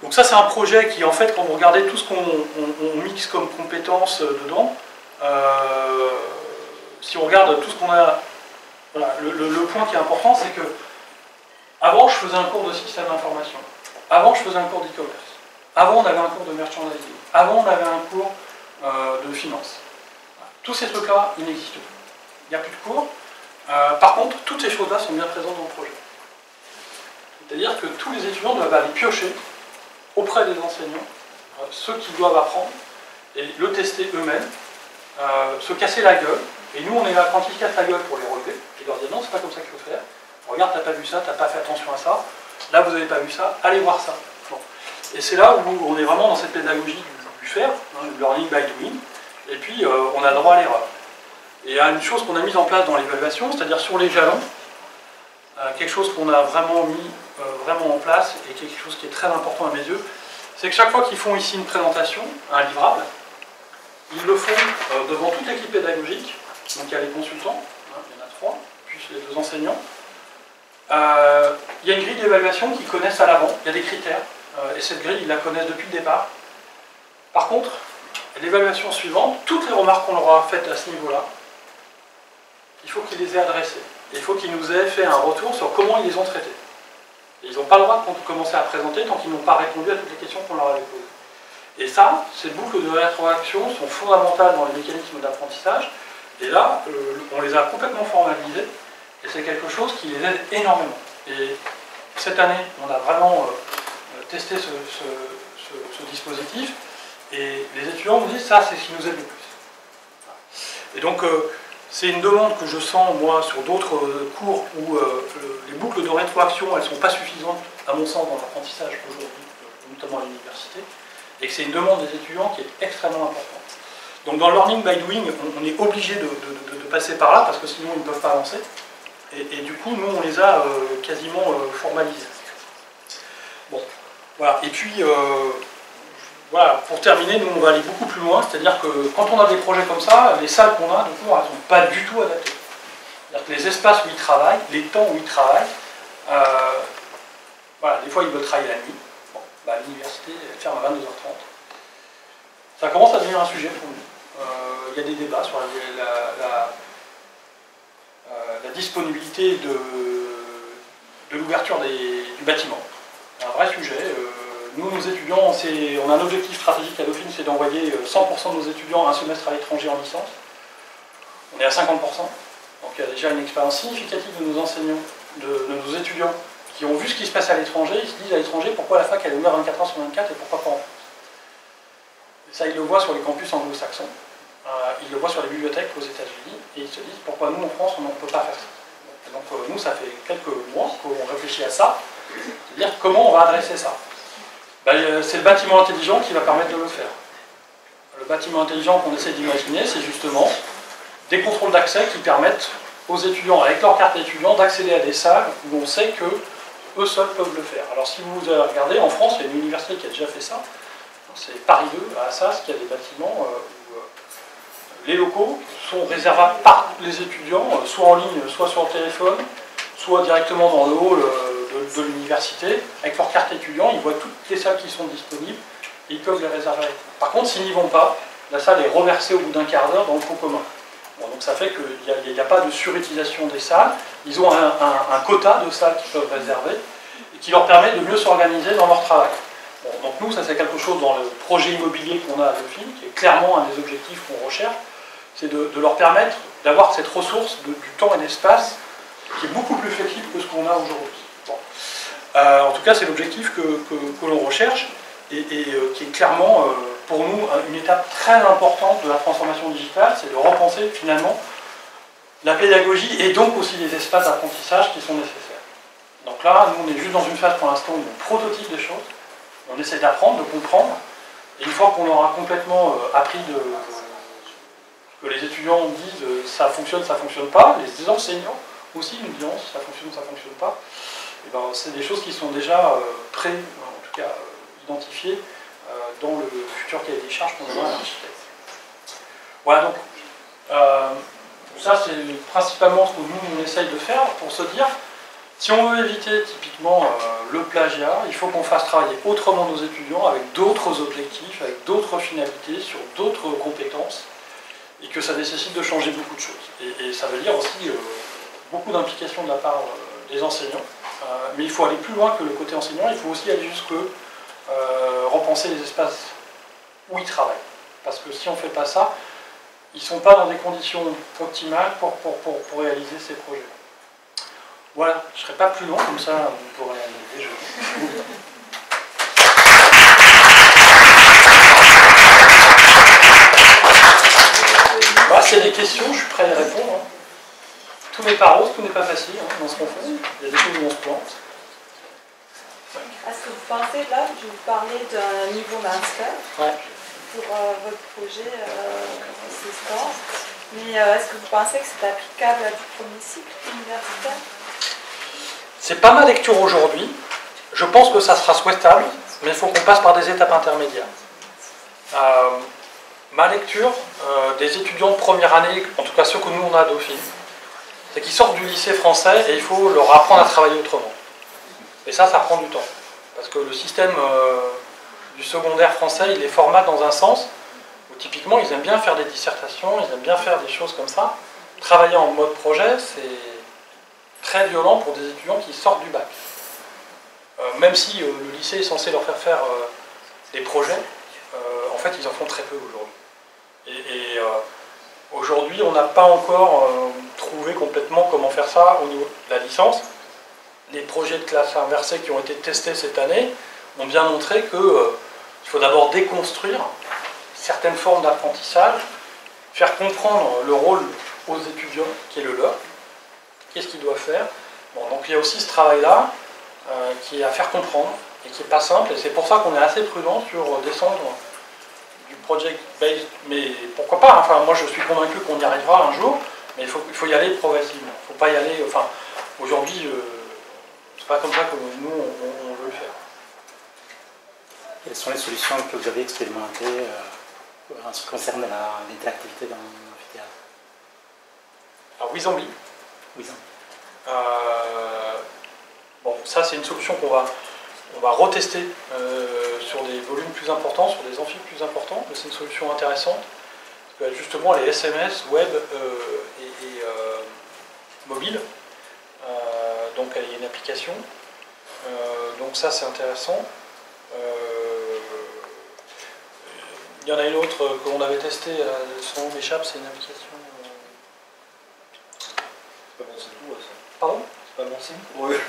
Donc ça c'est un projet qui en fait, quand vous regardez tout ce qu'on mixe comme compétences dedans, si on regarde tout ce qu'on a, voilà, le point qui est important, c'est que avant je faisais un cours de système d'information, avant je faisais un cours d'e-commerce, avant on avait un cours de merchandising, avant on avait un cours de finance. Tous ces trucs-là, ils n'existent plus. Il n'y a plus de cours. Par contre, toutes ces choses-là sont bien présentes dans le projet. C'est-à-dire que tous les étudiants doivent aller piocher auprès des enseignants ce qu'ils doivent apprendre et le tester eux-mêmes, se casser la gueule. Et nous, on est là quand ils se cassent la gueule pour les relever, et leur dire non, c'est pas comme ça qu'il faut faire. Regarde, t'as pas vu ça, t'as pas fait attention à ça. Là, vous n'avez pas vu ça, allez voir ça. Bon. Et c'est là où on est vraiment dans cette pédagogie du faire, hein, le learning by doing. Et puis, on a le droit à l'erreur. Et il y a une chose qu'on a mise en place dans l'évaluation, c'est-à-dire sur les jalons, quelque chose qu'on a vraiment mis vraiment en place, et quelque chose qui est très important à mes yeux, c'est que chaque fois qu'ils font ici une présentation, un livrable, ils le font devant toute l'équipe pédagogique. Donc il y a les consultants, hein, il y en a 3, puis les 2 enseignants. Il y a une grille d'évaluation qu'ils connaissent à l'avant, il y a des critères, et cette grille, ils la connaissent depuis le départ. Par contre, l'évaluation suivante, toutes les remarques qu'on leur a faites à ce niveau-là, il faut qu'ils les aient adressées. Et il faut qu'ils nous aient fait un retour sur comment ils les ont traitées. Et ils n'ont pas le droit de commencer à présenter tant qu'ils n'ont pas répondu à toutes les questions qu'on leur avait posées. Et ça, ces boucles de rétroaction sont fondamentales dans les mécanismes d'apprentissage. Et là, on les a complètement formalisés. Et c'est quelque chose qui les aide énormément. Et cette année, on a vraiment testé ce dispositif. Et les étudiants nous disent ça, c'est ce qui nous aide le plus. Et donc, c'est une demande que je sens, moi, sur d'autres cours où les boucles de rétroaction, elles ne sont pas suffisantes, à mon sens, dans l'apprentissage aujourd'hui, notamment à l'université. Et que c'est une demande des étudiants qui est extrêmement importante. Donc dans le learning by doing, on est obligé de passer par là, parce que sinon ils ne peuvent pas avancer. Et du coup, nous, on les a quasiment formalisés. Bon. Voilà. Et puis, voilà, pour terminer, nous on va aller beaucoup plus loin, c'est-à-dire que quand on a des projets comme ça, les salles qu'on a, du coup, elles ne sont pas du tout adaptées. C'est-à-dire que les espaces où ils travaillent, les temps où ils travaillent, voilà, des fois ils veulent travailler la nuit. Bon, bah, l'université elle ferme à 22h30. Ça commence à devenir un sujet pour nous. Il y a des débats sur la disponibilité de l'ouverture du bâtiment. C'est un vrai sujet. Nous, nos étudiants, on a un objectif stratégique à Dauphine, c'est d'envoyer 100% de nos étudiants un semestre à l'étranger en licence. On est à 50%. Donc il y a déjà une expérience significative de nos enseignants, de nos étudiants, qui ont vu ce qui se passe à l'étranger. Ils se disent à l'étranger, pourquoi la fac elle est ouverte 24 heures sur 24 et pourquoi pas en France. Et ça, ils le voient sur les campus anglo-saxons. Ils le voient sur les bibliothèques aux États-Unis. Et ils se disent, pourquoi nous, en France, on ne peut pas faire ça. Et donc nous, ça fait quelques mois qu'on réfléchit à ça. C'est-à-dire comment on va adresser ça. Ben, c'est le bâtiment intelligent qui va permettre de le faire. Le bâtiment intelligent qu'on essaie d'imaginer, c'est justement des contrôles d'accès qui permettent aux étudiants, avec leur carte d'étudiant, d'accéder à des salles où on sait qu'eux seuls peuvent le faire. Alors si vous regardez, en France, il y a une université qui a déjà fait ça. C'est Paris 2, à Assas, qui a des bâtiments où les locaux sont réservables par les étudiants, soit en ligne, soit sur le téléphone, soit directement dans le hall de l'université, avec leur carte étudiant, ils voient toutes les salles qui sont disponibles et ils peuvent les réserver. Par contre, s'ils n'y vont pas, la salle est reversée au bout d'un quart d'heure dans le pot commun. Bon, donc ça fait qu'il n'y a pas de surutilisation des salles, ils ont un quota de salles qu'ils peuvent réserver et qui leur permet de mieux s'organiser dans leur travail. Bon, donc nous, ça c'est quelque chose dans le projet immobilier qu'on a à Dauphine, qui est clairement un des objectifs qu'on recherche, c'est de leur permettre d'avoir cette ressource du temps et d'espace qui est beaucoup plus flexible que ce qu'on a aujourd'hui. Bon. En tout cas, c'est l'objectif que l'on recherche et qui est clairement, pour nous, une étape très importante de la transformation digitale, c'est de repenser finalement la pédagogie et donc aussi les espaces d'apprentissage qui sont nécessaires. Donc là, nous, on est juste dans une phase pour l'instant où on prototype des choses, on essaie d'apprendre, de comprendre, et une fois qu'on aura complètement appris que les étudiants disent ça fonctionne pas, les enseignants aussi nous diront si ça fonctionne pas, et ben, c'est des choses qui sont déjà en tout cas identifiées dans le futur cahier des charges qu'on aura à l'architecte. Voilà, donc ça c'est principalement ce que nous on essaye de faire pour se dire si on veut éviter typiquement le plagiat, il faut qu'on fasse travailler autrement nos étudiants avec d'autres objectifs, avec d'autres finalités, sur d'autres compétences, et que ça nécessite de changer beaucoup de choses. Et ça veut dire aussi beaucoup d'implication de la part des enseignants, mais il faut aller plus loin que le côté enseignant, il faut aussi aller jusque repenser les espaces où ils travaillent. Parce que si on ne fait pas ça, ils ne sont pas dans des conditions optimales pour réaliser ces projets. Voilà, je ne serai pas plus long, comme ça vous pourrez aller déjà. Bah, c'est des questions, je suis prêt à y répondre. Hein. Tout n'est pas rose, tout n'est pas facile dans ce qu'on fait. Il y a des choses où on se plante. Est-ce que vous pensez, là, je vous parlais d'un niveau master pour votre projet assistant, mais est-ce que vous pensez que c'est applicable à du premier cycle universitaire? C'est pas ma lecture aujourd'hui. Je pense que ça sera souhaitable, mais il faut qu'on passe par des étapes intermédiaires. Ma lecture des étudiants de première année, en tout cas ceux que nous on a à Dauphine, c'est qu'ils sortent du lycée français et il faut leur apprendre à travailler autrement. Et ça prend du temps. Parce que le système du secondaire français, il les formate dans un sens où typiquement ils aiment bien faire des dissertations, ils aiment bien faire des choses comme ça. Travailler en mode projet, c'est très violent pour des étudiants qui sortent du bac. Même si le lycée est censé leur faire des projets, en fait ils en font très peu aujourd'hui. Et aujourd'hui on n'a pas encore trouvé complètement comment faire ça au niveau de la licence. Les projets de classe inversée qui ont été testés cette année ont bien montré qu'il faut d'abord déconstruire certaines formes d'apprentissage, faire comprendre le rôle aux étudiants qui est le leur, qu'est-ce qu'ils doivent faire. Bon, donc il y a aussi ce travail-là qui est à faire comprendre et qui n'est pas simple, et c'est pour ça qu'on est assez prudent sur descendre du project-based, mais pourquoi pas, enfin moi je suis convaincu qu'on y arrivera un jour, mais il faut y aller progressivement, il ne faut pas y aller, enfin aujourd'hui c'est pas comme ça que nous on veut le faire. Quelles sont les solutions que vous avez expérimentées en ce qui concerne l'interactivité dans l'amphithéâtre? Alors, Wizambly. Wizambly. Bon, ça c'est une solution qu'on va retester sur des volumes plus importants, sur des amphis plus importants, mais c'est une solution intéressante. Parce que justement, les SMS, web et mobile, donc il y a une application. Donc ça c'est intéressant. Il y en a une autre que l'on avait testée, son nom m'échappe, c'est une application. C'est pas bon signe pour eux, ça. Pardon? C'est pas bon signe pour eux.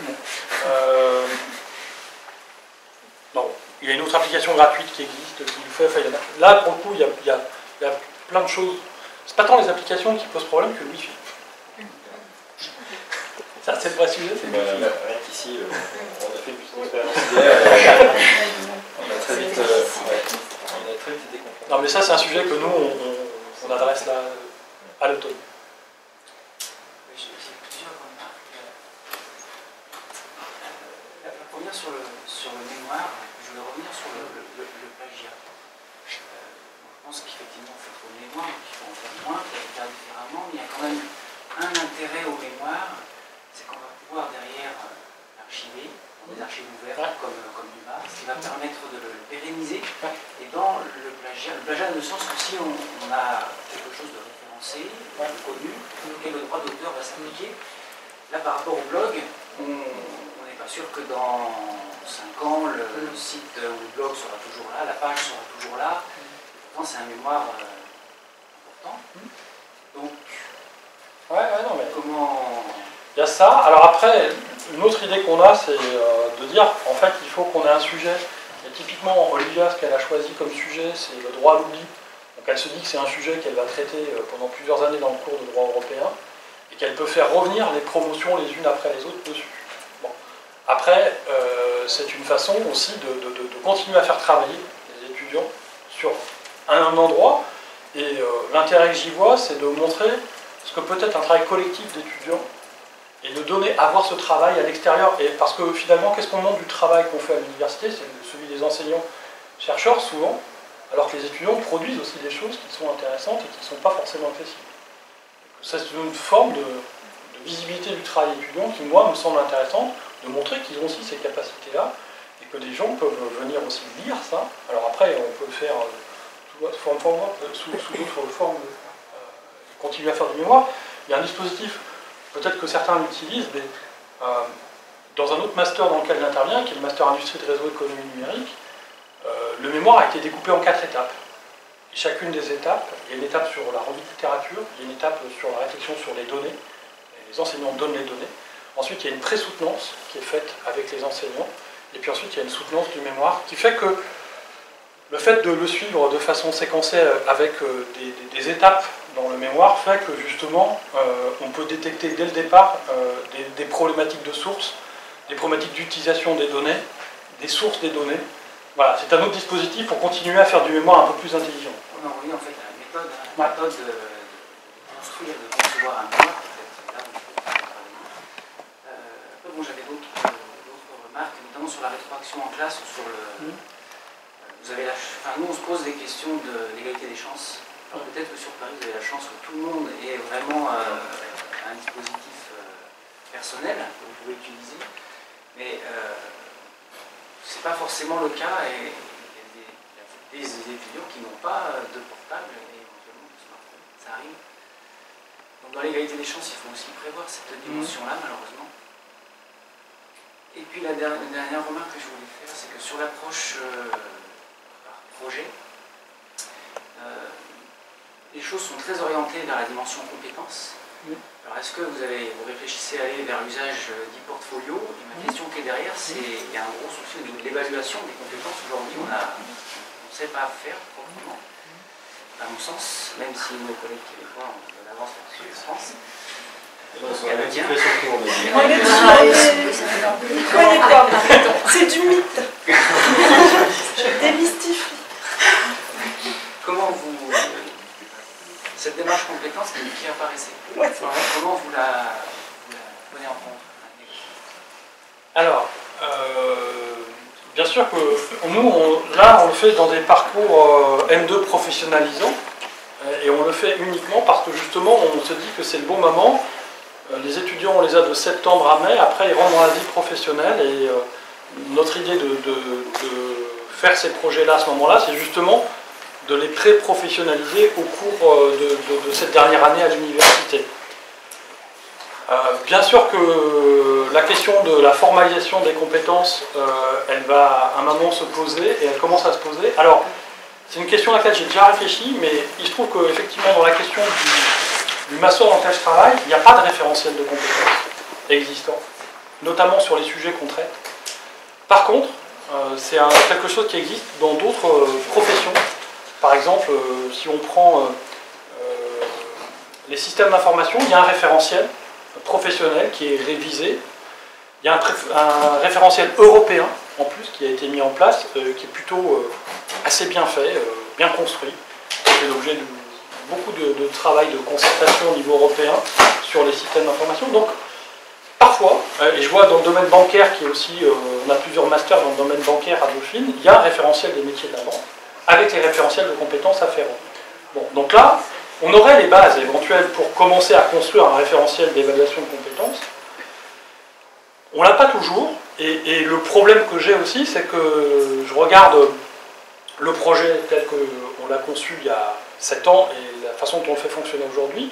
Non, il y a une autre application gratuite qui existe, qui le fait. Enfin, là, pour le coup, il y a plein de choses. C'est pas tant les applications qui posent problème que le Wi-Fi. Ça, c'est le vrai sujet, c'est le Wi-Fi. Rien qu'ici, on a fait une petite expérience hier. On a très vite été confrontés. Non, mais ça, c'est un sujet que nous, on adresse là à l'automne. J'ai plusieurs remarques. La première sur le mémoire, je voulais revenir sur le plagiat. Je pense qu'effectivement, il faut trop de mémoire, qu'il faut en faire moins, peut-être faire différemment, mais il y a quand même un intérêt au mémoire, c'est qu'on va pouvoir derrière l'archiver, dans des archives ouvertes comme du bar, ce qui va permettre de le pérenniser. Et dans le plagiat dans le sens que si on a quelque chose de référencé, de connu, auquel le droit d'auteur va s'appliquer, là par rapport au blog, on n'est pas sûr que dans 5 ans, le site ou le blog sera toujours là, la page sera toujours là. Pourtant, c'est un mémoire important. Donc, non, mais comment... il y a ça. Alors après, une autre idée qu'on a, c'est de dire, en fait, il faut qu'on ait un sujet. Et typiquement, Olivia, ce qu'elle a choisi comme sujet, c'est le droit à l'oubli. Donc elle se dit que c'est un sujet qu'elle va traiter pendant plusieurs années dans le cours de droit européen, et qu'elle peut faire revenir les promotions les unes après les autres dessus. Bon. Après, c'est une façon aussi de continuer à faire travailler les étudiants sur un endroit, et l'intérêt que j'y vois, c'est de montrer ce que peut être un travail collectif d'étudiants, et de donner à voir ce travail à l'extérieur. Et parce que finalement, qu'est-ce qu'on montre du travail qu'on fait à l'université? C'est celui des enseignants-chercheurs, souvent, alors que les étudiants produisent aussi des choses qui sont intéressantes et qui ne sont pas forcément accessibles. C'est une forme de visibilité du travail étudiant qui, moi, me semble intéressante, de montrer qu'ils ont aussi ces capacités-là, et que des gens peuvent venir aussi lire ça. Alors après, on peut le faire sous d'autres formes, continuer à faire du mémoire. Il y a un dispositif, peut-être que certains l'utilisent, mais dans un autre master dans lequel j'interviens, qui est le master industrie de réseau économie numérique, le mémoire a été découpé en 4 étapes. Et chacune des étapes, il y a une étape sur la revue de littérature, il y a une étape sur la réflexion sur les données, les enseignants donnent les données. Ensuite, il y a une pré-soutenance qui est faite avec les enseignants, et puis ensuite, il y a une soutenance du mémoire, qui fait que le fait de le suivre de façon séquencée avec des étapes dans le mémoire fait que justement, on peut détecter dès le départ des problématiques de source, des problématiques d'utilisation des données, des sources des données. Voilà, c'est un autre dispositif pour continuer à faire du mémoire un peu plus intelligent. On a envoyé en fait la méthode de construire, de concevoir un mémoire, peut-être là où je peux travailler. Après, bon, j'avais d'autres remarques, notamment sur la rétroaction en classe ou sur le... Vous avez nous, on se pose des questions de l'égalité des chances. Alors peut-être que sur Paris, vous avez la chance que tout le monde ait vraiment un dispositif personnel que vous pouvez utiliser. Mais c'est pas forcément le cas, et il y a des étudiants qui n'ont pas de portable et éventuellement de smartphone. Ça arrive. Donc dans l'égalité des chances, il faut aussi prévoir cette dimension-là, malheureusement. Et puis la dernière remarque que je voulais faire, c'est que sur l'approche par projet, les choses sont très orientées vers la dimension compétences. Alors est-ce que vous réfléchissez à aller vers l'usage d'e-portfolio? Et ma question qui est derrière, c'est il y a un gros souci de l'évaluation des compétences. Aujourd'hui, on ne sait pas faire proprement, à mon sens, même si nos collègues québécois ont de l'avance là-dessus, je pense. C'est du mythe. Je démystifie. Comment vous... Cette démarche compétence qui apparaissait, comment vous la prenez en compte? Alors, bien sûr que nous, là, on le fait dans des parcours M2 professionnalisants, et on le fait uniquement parce que justement, on se dit que c'est le bon moment. Les étudiants, on les a de septembre à mai, après ils rentrent dans la vie professionnelle, et notre idée de faire ces projets-là à ce moment-là, c'est justement de les pré-professionnaliser au cours de cette dernière année à l'université. Bien sûr que la question de la formalisation des compétences, elle va à un moment se poser, et elle commence à se poser. Alors, c'est une question à laquelle j'ai déjà réfléchi, mais il se trouve qu'effectivement, dans la question du master dans lequel je travaille, il n'y a pas de référentiel de compétences existant, notamment sur les sujets qu'on traite. Par contre, c'est quelque chose qui existe dans d'autres professions. Par exemple, si on prend les systèmes d'information, il y a un référentiel professionnel qui est révisé. Il y a un référentiel européen, en plus, qui a été mis en place, qui est plutôt assez bien fait, bien construit. C'est l'objet de beaucoup de travail de concertation au niveau européen sur les systèmes d'information. Donc, parfois, et je vois dans le domaine bancaire, qui est aussi, on a plusieurs masters dans le domaine bancaire à Dauphine, il y a un référentiel des métiers de la banque, avec les référentiels de compétences afférents. Bon, donc là, on aurait les bases éventuelles pour commencer à construire un référentiel d'évaluation de compétences. On ne l'a pas toujours, et le problème que j'ai aussi, c'est que je regarde le projet tel qu'on l'a conçu il y a 7 ans et la façon dont on le fait fonctionner aujourd'hui.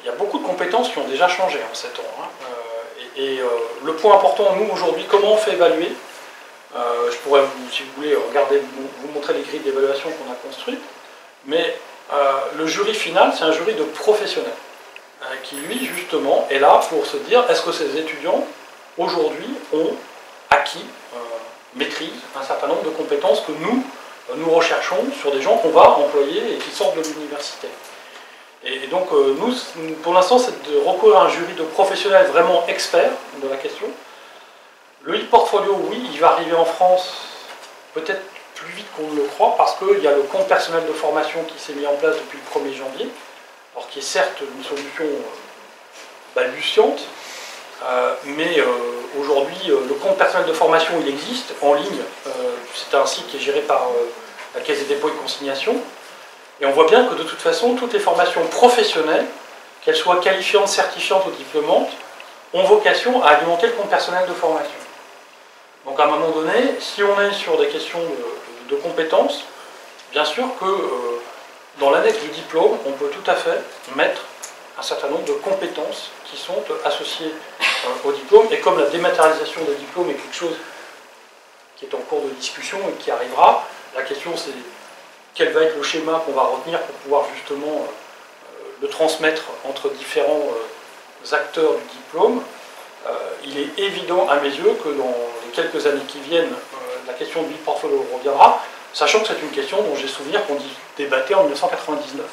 Il y a beaucoup de compétences qui ont déjà changé en 7 ans. Le point important, nous, aujourd'hui, comment on fait évaluer, je pourrais, si vous voulez, regarder, vous montrer les grilles d'évaluation qu'on a construites, mais le jury final, c'est un jury de professionnels, qui, lui, justement, est là pour se dire, est-ce que ces étudiants, aujourd'hui, ont acquis, maîtrisent un certain nombre de compétences que nous recherchons sur des gens qu'on va employer et qui sortent de l'université. Et donc, nous, pour l'instant, c'est de recourir à un jury de professionnels vraiment experts de la question. Le e-portfolio, oui, il va arriver en France peut-être plus vite qu'on ne le croit, parce qu'il y a le compte personnel de formation qui s'est mis en place depuis le 1er janvier, alors qui est certes une solution balbutiante, mais aujourd'hui, le compte personnel de formation, il existe en ligne. C'est un site qui est géré par la Caisse des dépôts et consignations. Et on voit bien que de toute façon, toutes les formations professionnelles, qu'elles soient qualifiantes, certifiantes ou diplômantes, ont vocation à alimenter le compte personnel de formation. Donc à un moment donné, si on est sur des questions de compétences, bien sûr que dans l'annexe du diplôme, on peut tout à fait mettre un certain nombre de compétences qui sont associées au diplôme. Et comme la dématérialisation des diplômes est quelque chose qui est en cours de discussion et qui arrivera, la question c'est quel va être le schéma qu'on va retenir pour pouvoir justement le transmettre entre différents acteurs du diplôme. Il est évident à mes yeux que dans les quelques années qui viennent, la question du e-portfolio reviendra, sachant que c'est une question dont j'ai souvenir qu'on débattait en 1999.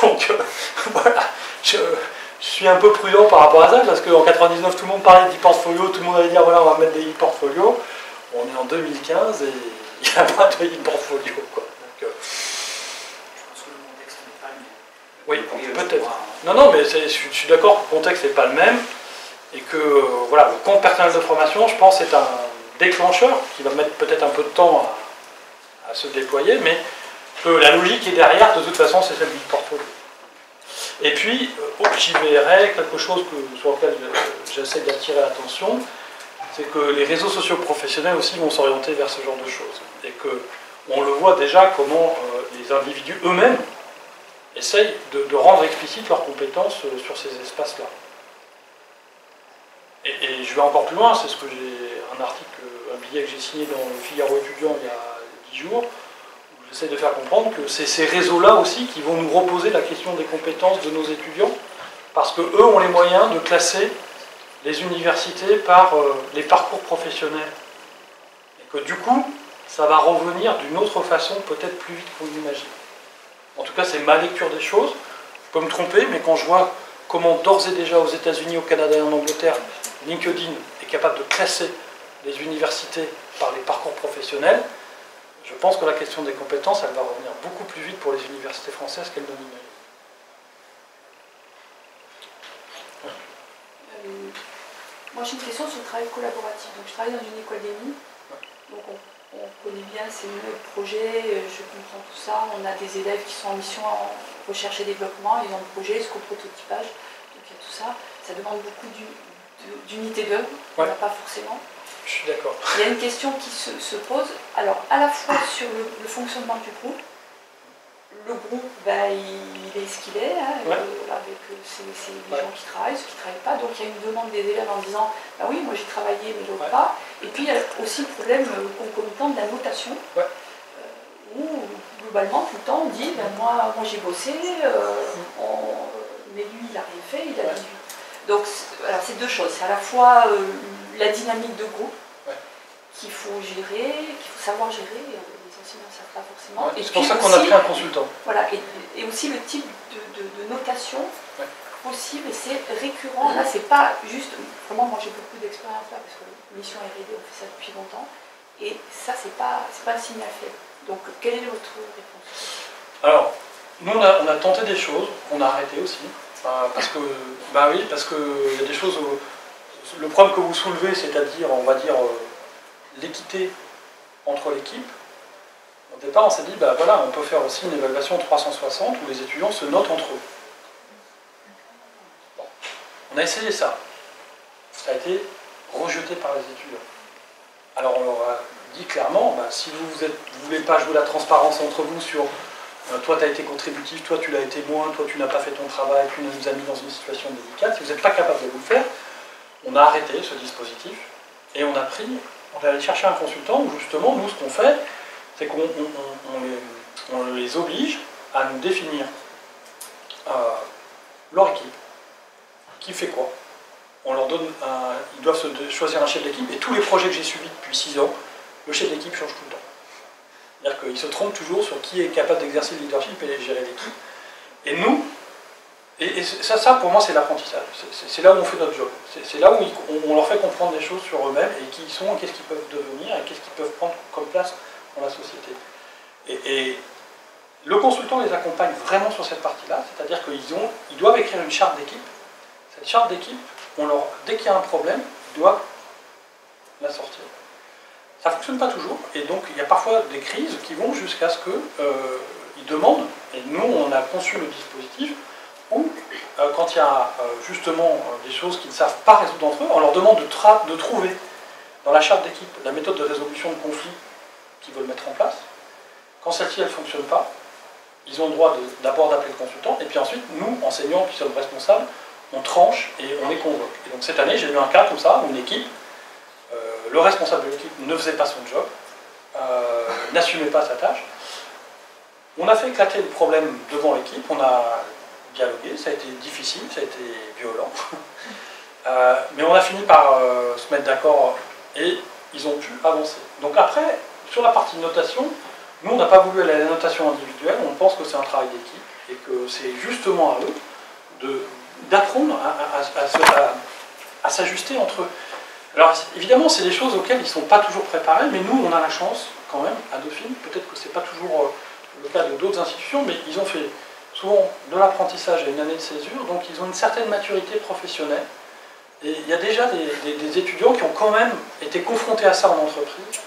Donc voilà, je suis un peu prudent par rapport à ça, parce qu'en 1999 tout le monde parlait d'e-portfolio, tout le monde allait dire voilà, on va mettre des e-portfolios. On est en 2015 et il n'y a pas de e-portfolio. Donc, je pense que le contexte n'est pas le même. Oui, peut-être. Non, mais je suis d'accord que le contexte n'est pas le même, et que voilà, le compte personnel de formation, je pense, c'est un déclencheur qui va mettre peut-être un peu de temps à se déployer, mais que la logique qui est derrière, de toute façon, c'est celle du portfolio. Et puis, j'y verrai quelque chose sur lequel j'essaie d'attirer l'attention, c'est que les réseaux sociaux professionnels aussi vont s'orienter vers ce genre de choses. Et qu'on le voit déjà comment les individus eux-mêmes essayent de rendre explicite leurs compétences sur ces espaces-là. Et je vais encore plus loin, c'est ce que j'ai un billet que j'ai signé dans le Figaro étudiant il y a 10 jours, où j'essaie de faire comprendre que c'est ces réseaux-là aussi qui vont nous reposer la question des compétences de nos étudiants, parce qu'eux ont les moyens de classer les universités par les parcours professionnels. Et que du coup, ça va revenir d'une autre façon, peut-être plus vite qu'on l'imagine. En tout cas, c'est ma lecture des choses. Je peux me tromper, mais quand je vois comment d'ores et déjà aux États-Unis, au Canada et en Angleterre, LinkedIn est capable de classer les universités par les parcours professionnels, je pense que la question des compétences, elle va revenir beaucoup plus vite pour les universités françaises qu'elles ne l'imaginent. Moi j'ai une question sur le travail collaboratif. Donc je travaille dans une école d'émis, donc on connaît bien ces projets, je comprends tout ça. On a des élèves qui sont en mission en recherche et développement, ils ont le projet jusqu'au prototypage, donc il y a tout ça. Ça demande beaucoup d'unité d'œuvre, on n'a pas forcément. Je suis d'accord. Il y a une question qui se pose, alors à la fois sur le fonctionnement du groupe. Le groupe, il est ce qu'il est, hein, avec ces gens qui travaillent, ceux qui ne travaillent pas. Donc il y a une demande des élèves en disant oui, moi j'ai travaillé, mais l'autre pas. Et puis il y a aussi le problème concomitant de la notation, où globalement tout le temps on dit moi j'ai bossé, mais lui il n'a rien fait, il a 18. Donc c'est deux choses. C'est à la fois la dynamique de groupe qu'il faut gérer, qu'il faut savoir gérer. Ne savent pas forcément. C'est pour ça qu'on a pris un consultant. Voilà, et aussi le type de notation possible, et c'est récurrent. Là, c'est pas juste. Vraiment, moi j'ai beaucoup d'expérience là, parce que mission R&D, on fait ça depuis longtemps, et ça, c'est pas un signal faible. Donc, quelle est votre réponse? Alors, nous, on a tenté des choses, on a arrêté aussi, parce que, parce qu'il y a des choses. Le problème que vous soulevez, c'est-à-dire, on va dire, l'équité entre l'équipe. Au départ, on s'est dit, on peut faire aussi une évaluation 360 où les étudiants se notent entre eux. Bon. On a essayé ça. Ça a été rejeté par les étudiants. Alors on leur a dit clairement, si vous ne voulez pas jouer la transparence entre vous sur toi tu as été contributif, toi tu l'as été moins, toi tu n'as pas fait ton travail, tu nous as mis dans une situation délicate, si vous n'êtes pas capable de vous le faire, on a arrêté ce dispositif et on est allé chercher un consultant où justement, nous ce qu'on fait, c'est qu'on les oblige à nous définir leur équipe. Qui fait quoi? On leur donne ils doivent choisir un chef d'équipe, et tous les projets que j'ai suivis depuis 6 ans, le chef d'équipe change tout le temps. C'est-à-dire qu'ils se trompent toujours sur qui est capable d'exercer le leadership et gérer l'équipe. Et nous, et ça pour moi c'est l'apprentissage. C'est là où on fait notre job. C'est là où on leur fait comprendre des choses sur eux-mêmes, et qui ils sont, qu'est-ce qu'ils peuvent devenir, et qu'est-ce qu'ils peuvent prendre comme place dans la société. Et le consultant les accompagne vraiment sur cette partie-là, c'est-à-dire qu'ils doivent écrire une charte d'équipe. Cette charte d'équipe, dès qu'il y a un problème, ils doivent la sortir. Ça ne fonctionne pas toujours, et donc il y a parfois des crises qui vont jusqu'à ce qu'ils demandent, et nous on a conçu le dispositif, où quand il y a justement des choses qu'ils ne savent pas résoudre entre eux, on leur demande de trouver dans la charte d'équipe la méthode de résolution de conflits qu'ils veulent mettre en place. Quand celle-ci elle ne fonctionne pas, ils ont le droit d'abord d'appeler le consultant, et puis ensuite, nous, enseignants qui sommes responsables, on tranche et on les convoque. Et donc cette année, j'ai eu un cas comme ça, où une équipe, le responsable de l'équipe ne faisait pas son job, n'assumait pas sa tâche. On a fait éclater le problème devant l'équipe, on a dialogué, ça a été difficile, ça a été violent, mais on a fini par se mettre d'accord et ils ont pu avancer. Donc après, sur la partie notation, nous on n'a pas voulu aller à la notation individuelle, on pense que c'est un travail d'équipe et que c'est justement à eux d'apprendre à s'ajuster entre eux. Alors évidemment c'est des choses auxquelles ils ne sont pas toujours préparés, mais nous on a la chance quand même à Dauphine, peut-être que ce n'est pas toujours le cas de d'autres institutions, mais ils ont fait souvent de l'apprentissage à une année de césure, donc ils ont une certaine maturité professionnelle. Et il y a déjà des étudiants qui ont quand même été confrontés à ça en entreprise,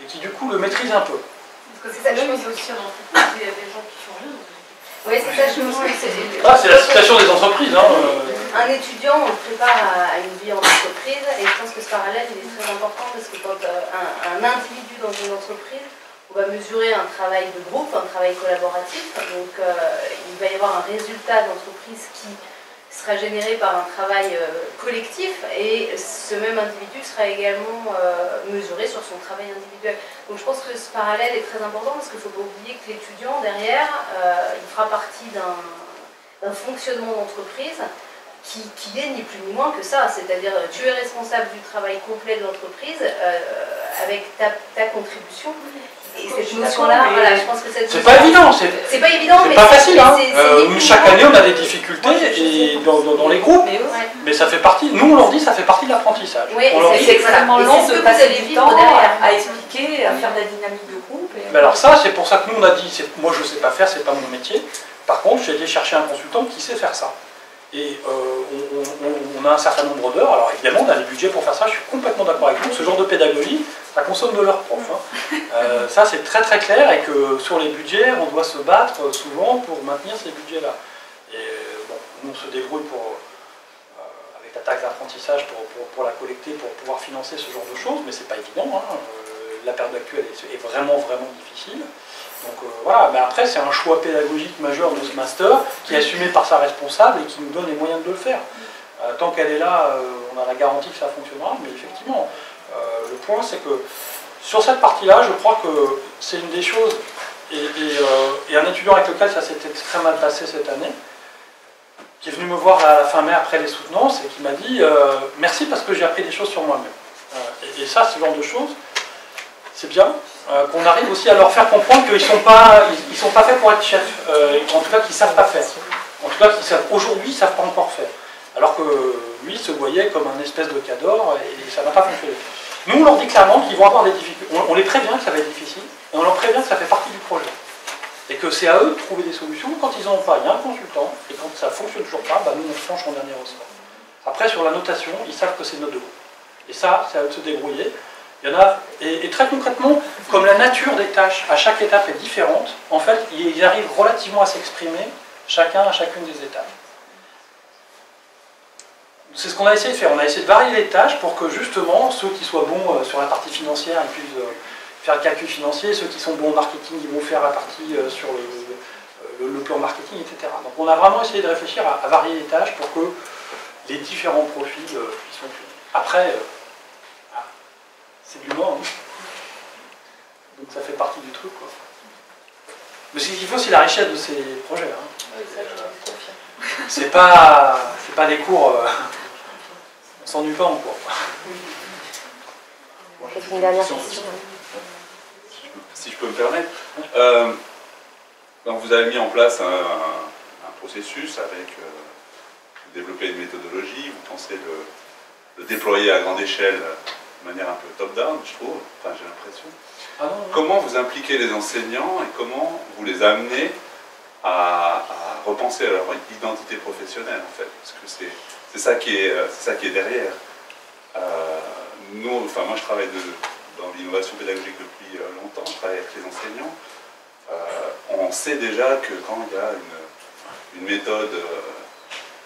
et qui du coup le maîtrisent un peu. Parce que c'est ça, je pense aussi en entreprise, il y a des gens qui font rien. Oui, c'est ça, je me Ah, c'est la situation des entreprises. Un étudiant, on le prépare à une vie en entreprise, et je pense que ce parallèle il est très important, parce que quand un individu dans une entreprise, on va mesurer un travail de groupe, un travail collaboratif, donc il va y avoir un résultat d'entreprise qui sera généré par un travail collectif, et ce même individu sera également mesuré sur son travail individuel. Donc je pense que ce parallèle est très important, parce qu'il ne faut pas oublier que l'étudiant derrière, il fera partie d'un fonctionnement d'entreprise qui est ni plus ni moins que ça, c'est-à-dire tu es responsable du travail complet de l'entreprise avec ta contribution. Et cette notion-là, voilà, je pense que cette c'est pas évident, c'est pas évident, c'est mais pas facile. Chaque année, on a des difficultés et dans les groupes, mais ça fait partie. Nous, on leur dit, ça fait partie de l'apprentissage. Oui, c'est extrêmement long de passer du temps à expliquer, à faire de la dynamique de groupe. Mais alors ça, c'est pour ça que nous, on a dit, moi, je sais pas faire, c'est pas mon métier. Par contre, j'ai été chercher un consultant qui sait faire ça. Et on a un certain nombre d'heures. Alors évidemment, on a les budgets pour faire ça, je suis complètement d'accord avec vous. Ce genre de pédagogie, ça consomme de leurs profs. Hein. Ça, c'est très très clair, et que sur les budgets, on doit se battre souvent pour maintenir ces budgets-là. Et bon, nous, on se débrouille avec la taxe d'apprentissage pour la collecter, pour pouvoir financer ce genre de choses, mais c'est pas évident. Hein. La période actuelle est vraiment difficile. Donc voilà, mais après c'est un choix pédagogique majeur de ce master qui est assumé par sa responsable et qui nous donne les moyens de le faire. Tant qu'elle est là, on a la garantie que ça fonctionnera, mais effectivement, le point c'est que sur cette partie-là, je crois que c'est une des choses, et un étudiant avec lequel ça s'est extrêmement mal passé cette année, qui est venu me voir à la fin mai après les soutenances et qui m'a dit merci parce que j'ai appris des choses sur moi-même. Et ça, ce genre de choses, c'est bien. Qu'on arrive aussi à leur faire comprendre qu'ils ne sont pas faits pour être chefs, en tout cas qu'ils ne savent pas faire. En tout cas, aujourd'hui, ils ne savent pas encore faire. Alors que lui se voyait comme un espèce de cador et ça n'a pas fonctionné. Nous, on leur dit clairement qu'ils vont avoir des difficultés. On les prévient que ça va être difficile et on leur prévient que ça fait partie du projet. Et que c'est à eux de trouver des solutions. Quand ils n'en ont pas, il y a un consultant, et quand ça ne fonctionne toujours pas, nous on se penche en dernier ressort. Après, sur la notation, ils savent que c'est notre devoir. Et ça, c'est à eux de se débrouiller. Il y en a, et très concrètement, comme la nature des tâches à chaque étape est différente, en fait, ils arrivent relativement à s'exprimer, chacun à chacune des étapes. C'est ce qu'on a essayé de faire. On a essayé de varier les tâches pour que justement, ceux qui soient bons sur la partie financière, ils puissent faire le calcul financier, ceux qui sont bons en marketing, ils vont faire la partie sur le plan marketing, etc. Donc on a vraiment essayé de réfléchir à varier les tâches pour que les différents profils puissent fonctionner. Après, c'est de l'humain, hein. Donc ça fait partie du truc, quoi. Mais ce qu'il faut, c'est la richesse de ces projets. Hein. Oui, ça, je confirme. C'est pas des cours, on s'ennuie pas en cours. Peut-être une dernière question. Si je peux me permettre. Donc vous avez mis en place un processus avec développer une méthodologie, vous pensez le déployer à grande échelle de manière un peu top-down, je trouve, enfin j'ai l'impression. Ah non. Comment vous impliquez les enseignants et comment vous les amenez à repenser à leur identité professionnelle en fait, parce que c'est ça qui est derrière. Nous, enfin moi je travaille dans l'innovation pédagogique depuis longtemps, je travaille avec les enseignants. On sait déjà que quand il y a une méthode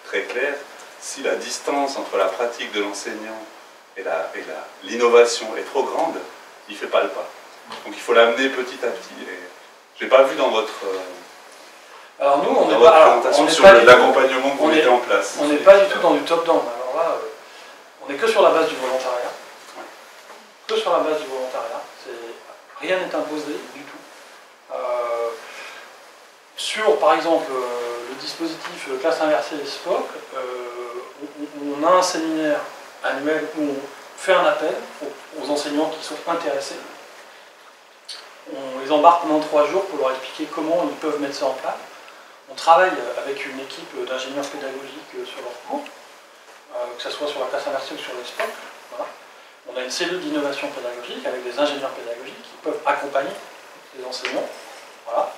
très claire, si la distance entre la pratique de l'enseignant et l'innovation est trop grande, il ne fait pas le pas. Donc il faut l'amener petit à petit. Je n'ai pas vu dans votre alors nous, on n'est présentation pas sur l'accompagnement que vous mettez en place. On n'est pas du tout dans du top-down. Alors là, on n'est que sur la base du volontariat. Ouais. Que sur la base du volontariat. Rien n'est imposé du tout. Sur, par exemple, le dispositif classe inversée et SPOC, on a un séminaire annuel où on fait un appel aux enseignants qui sont intéressés. On les embarque pendant 3 jours pour leur expliquer comment ils peuvent mettre ça en place. On travaille avec une équipe d'ingénieurs pédagogiques sur leur cours, que ce soit sur la classe inversée ou sur les SPOC. Voilà. On a une cellule d'innovation pédagogique avec des ingénieurs pédagogiques qui peuvent accompagner les enseignants. Voilà.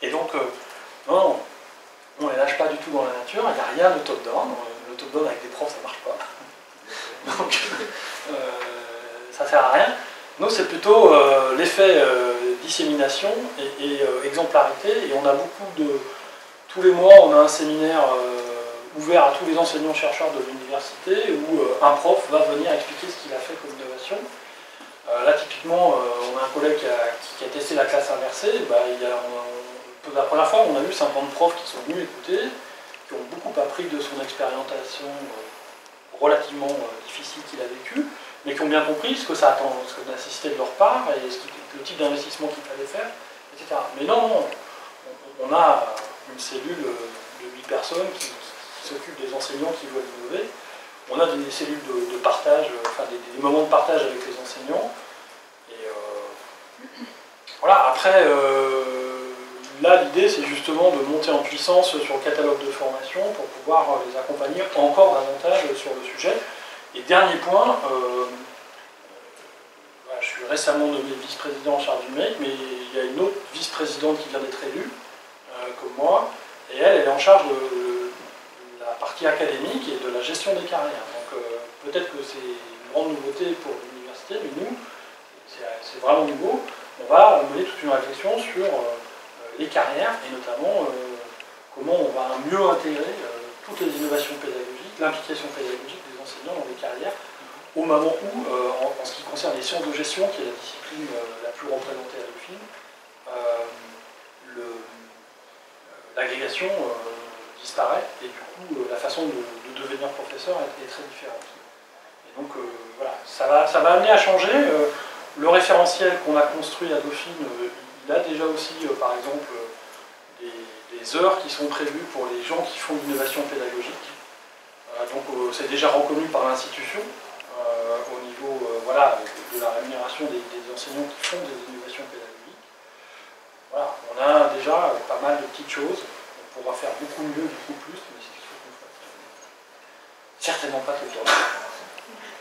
Et donc, non, on ne les lâche pas du tout dans la nature, il n'y a rien de top-down. Le top-down avec des profs, ça ne marche pas. Donc, ça ne sert à rien. Nous, c'est plutôt l'effet dissémination et exemplarité. Et on a beaucoup de... Tous les mois, on a un séminaire ouvert à tous les enseignants-chercheurs de l'université où un prof va venir expliquer ce qu'il a fait comme innovation. Là, typiquement, on a un collègue qui a testé la classe inversée. La première fois, on a eu 50 profs qui sont venus écouter, qui ont beaucoup appris de son expérimentation relativement difficile qu'il a vécue, mais qui ont bien compris ce que ça attend, ce que nécessitait de leur part, et le type d'investissement qu'il fallait faire, etc. Mais non, on a une cellule de 8 personnes qui s'occupent des enseignants qui veulent innover. On a des cellules de partage, enfin des moments de partage avec les enseignants. Et voilà, après, là l'idée c'est justement de monter en puissance sur le catalogue de formation pour pouvoir les accompagner encore davantage sur le sujet. Et dernier point, je suis récemment nommé vice-président en charge du numérique, mais il y a une autre vice-présidente qui vient d'être élue, comme moi, et elle est en charge de partie académique et de la gestion des carrières. Donc peut-être que c'est une grande nouveauté pour l'université, mais nous, c'est vraiment nouveau. On va mener toute une réflexion sur les carrières et notamment comment on va mieux intégrer toutes les innovations pédagogiques, l'implication pédagogique des enseignants dans les carrières, au moment où, en ce qui concerne les sciences de gestion, qui est la discipline la plus représentée à l'UFIN, l'agrégation disparaît et du coup la façon de devenir professeur est très différente. Et donc voilà, ça va amener à changer. Le référentiel qu'on a construit à Dauphine, il a déjà aussi par exemple des heures qui sont prévues pour les gens qui font l'innovation pédagogique. Donc c'est déjà reconnu par l'institution au niveau voilà, de la rémunération des enseignants qui font des innovations pédagogiques. Voilà, on a déjà pas mal de petites choses. On pourra faire beaucoup mieux, beaucoup plus, mais c'est ce qu'il faut qu'on fasse. Certainement pas tout le temps.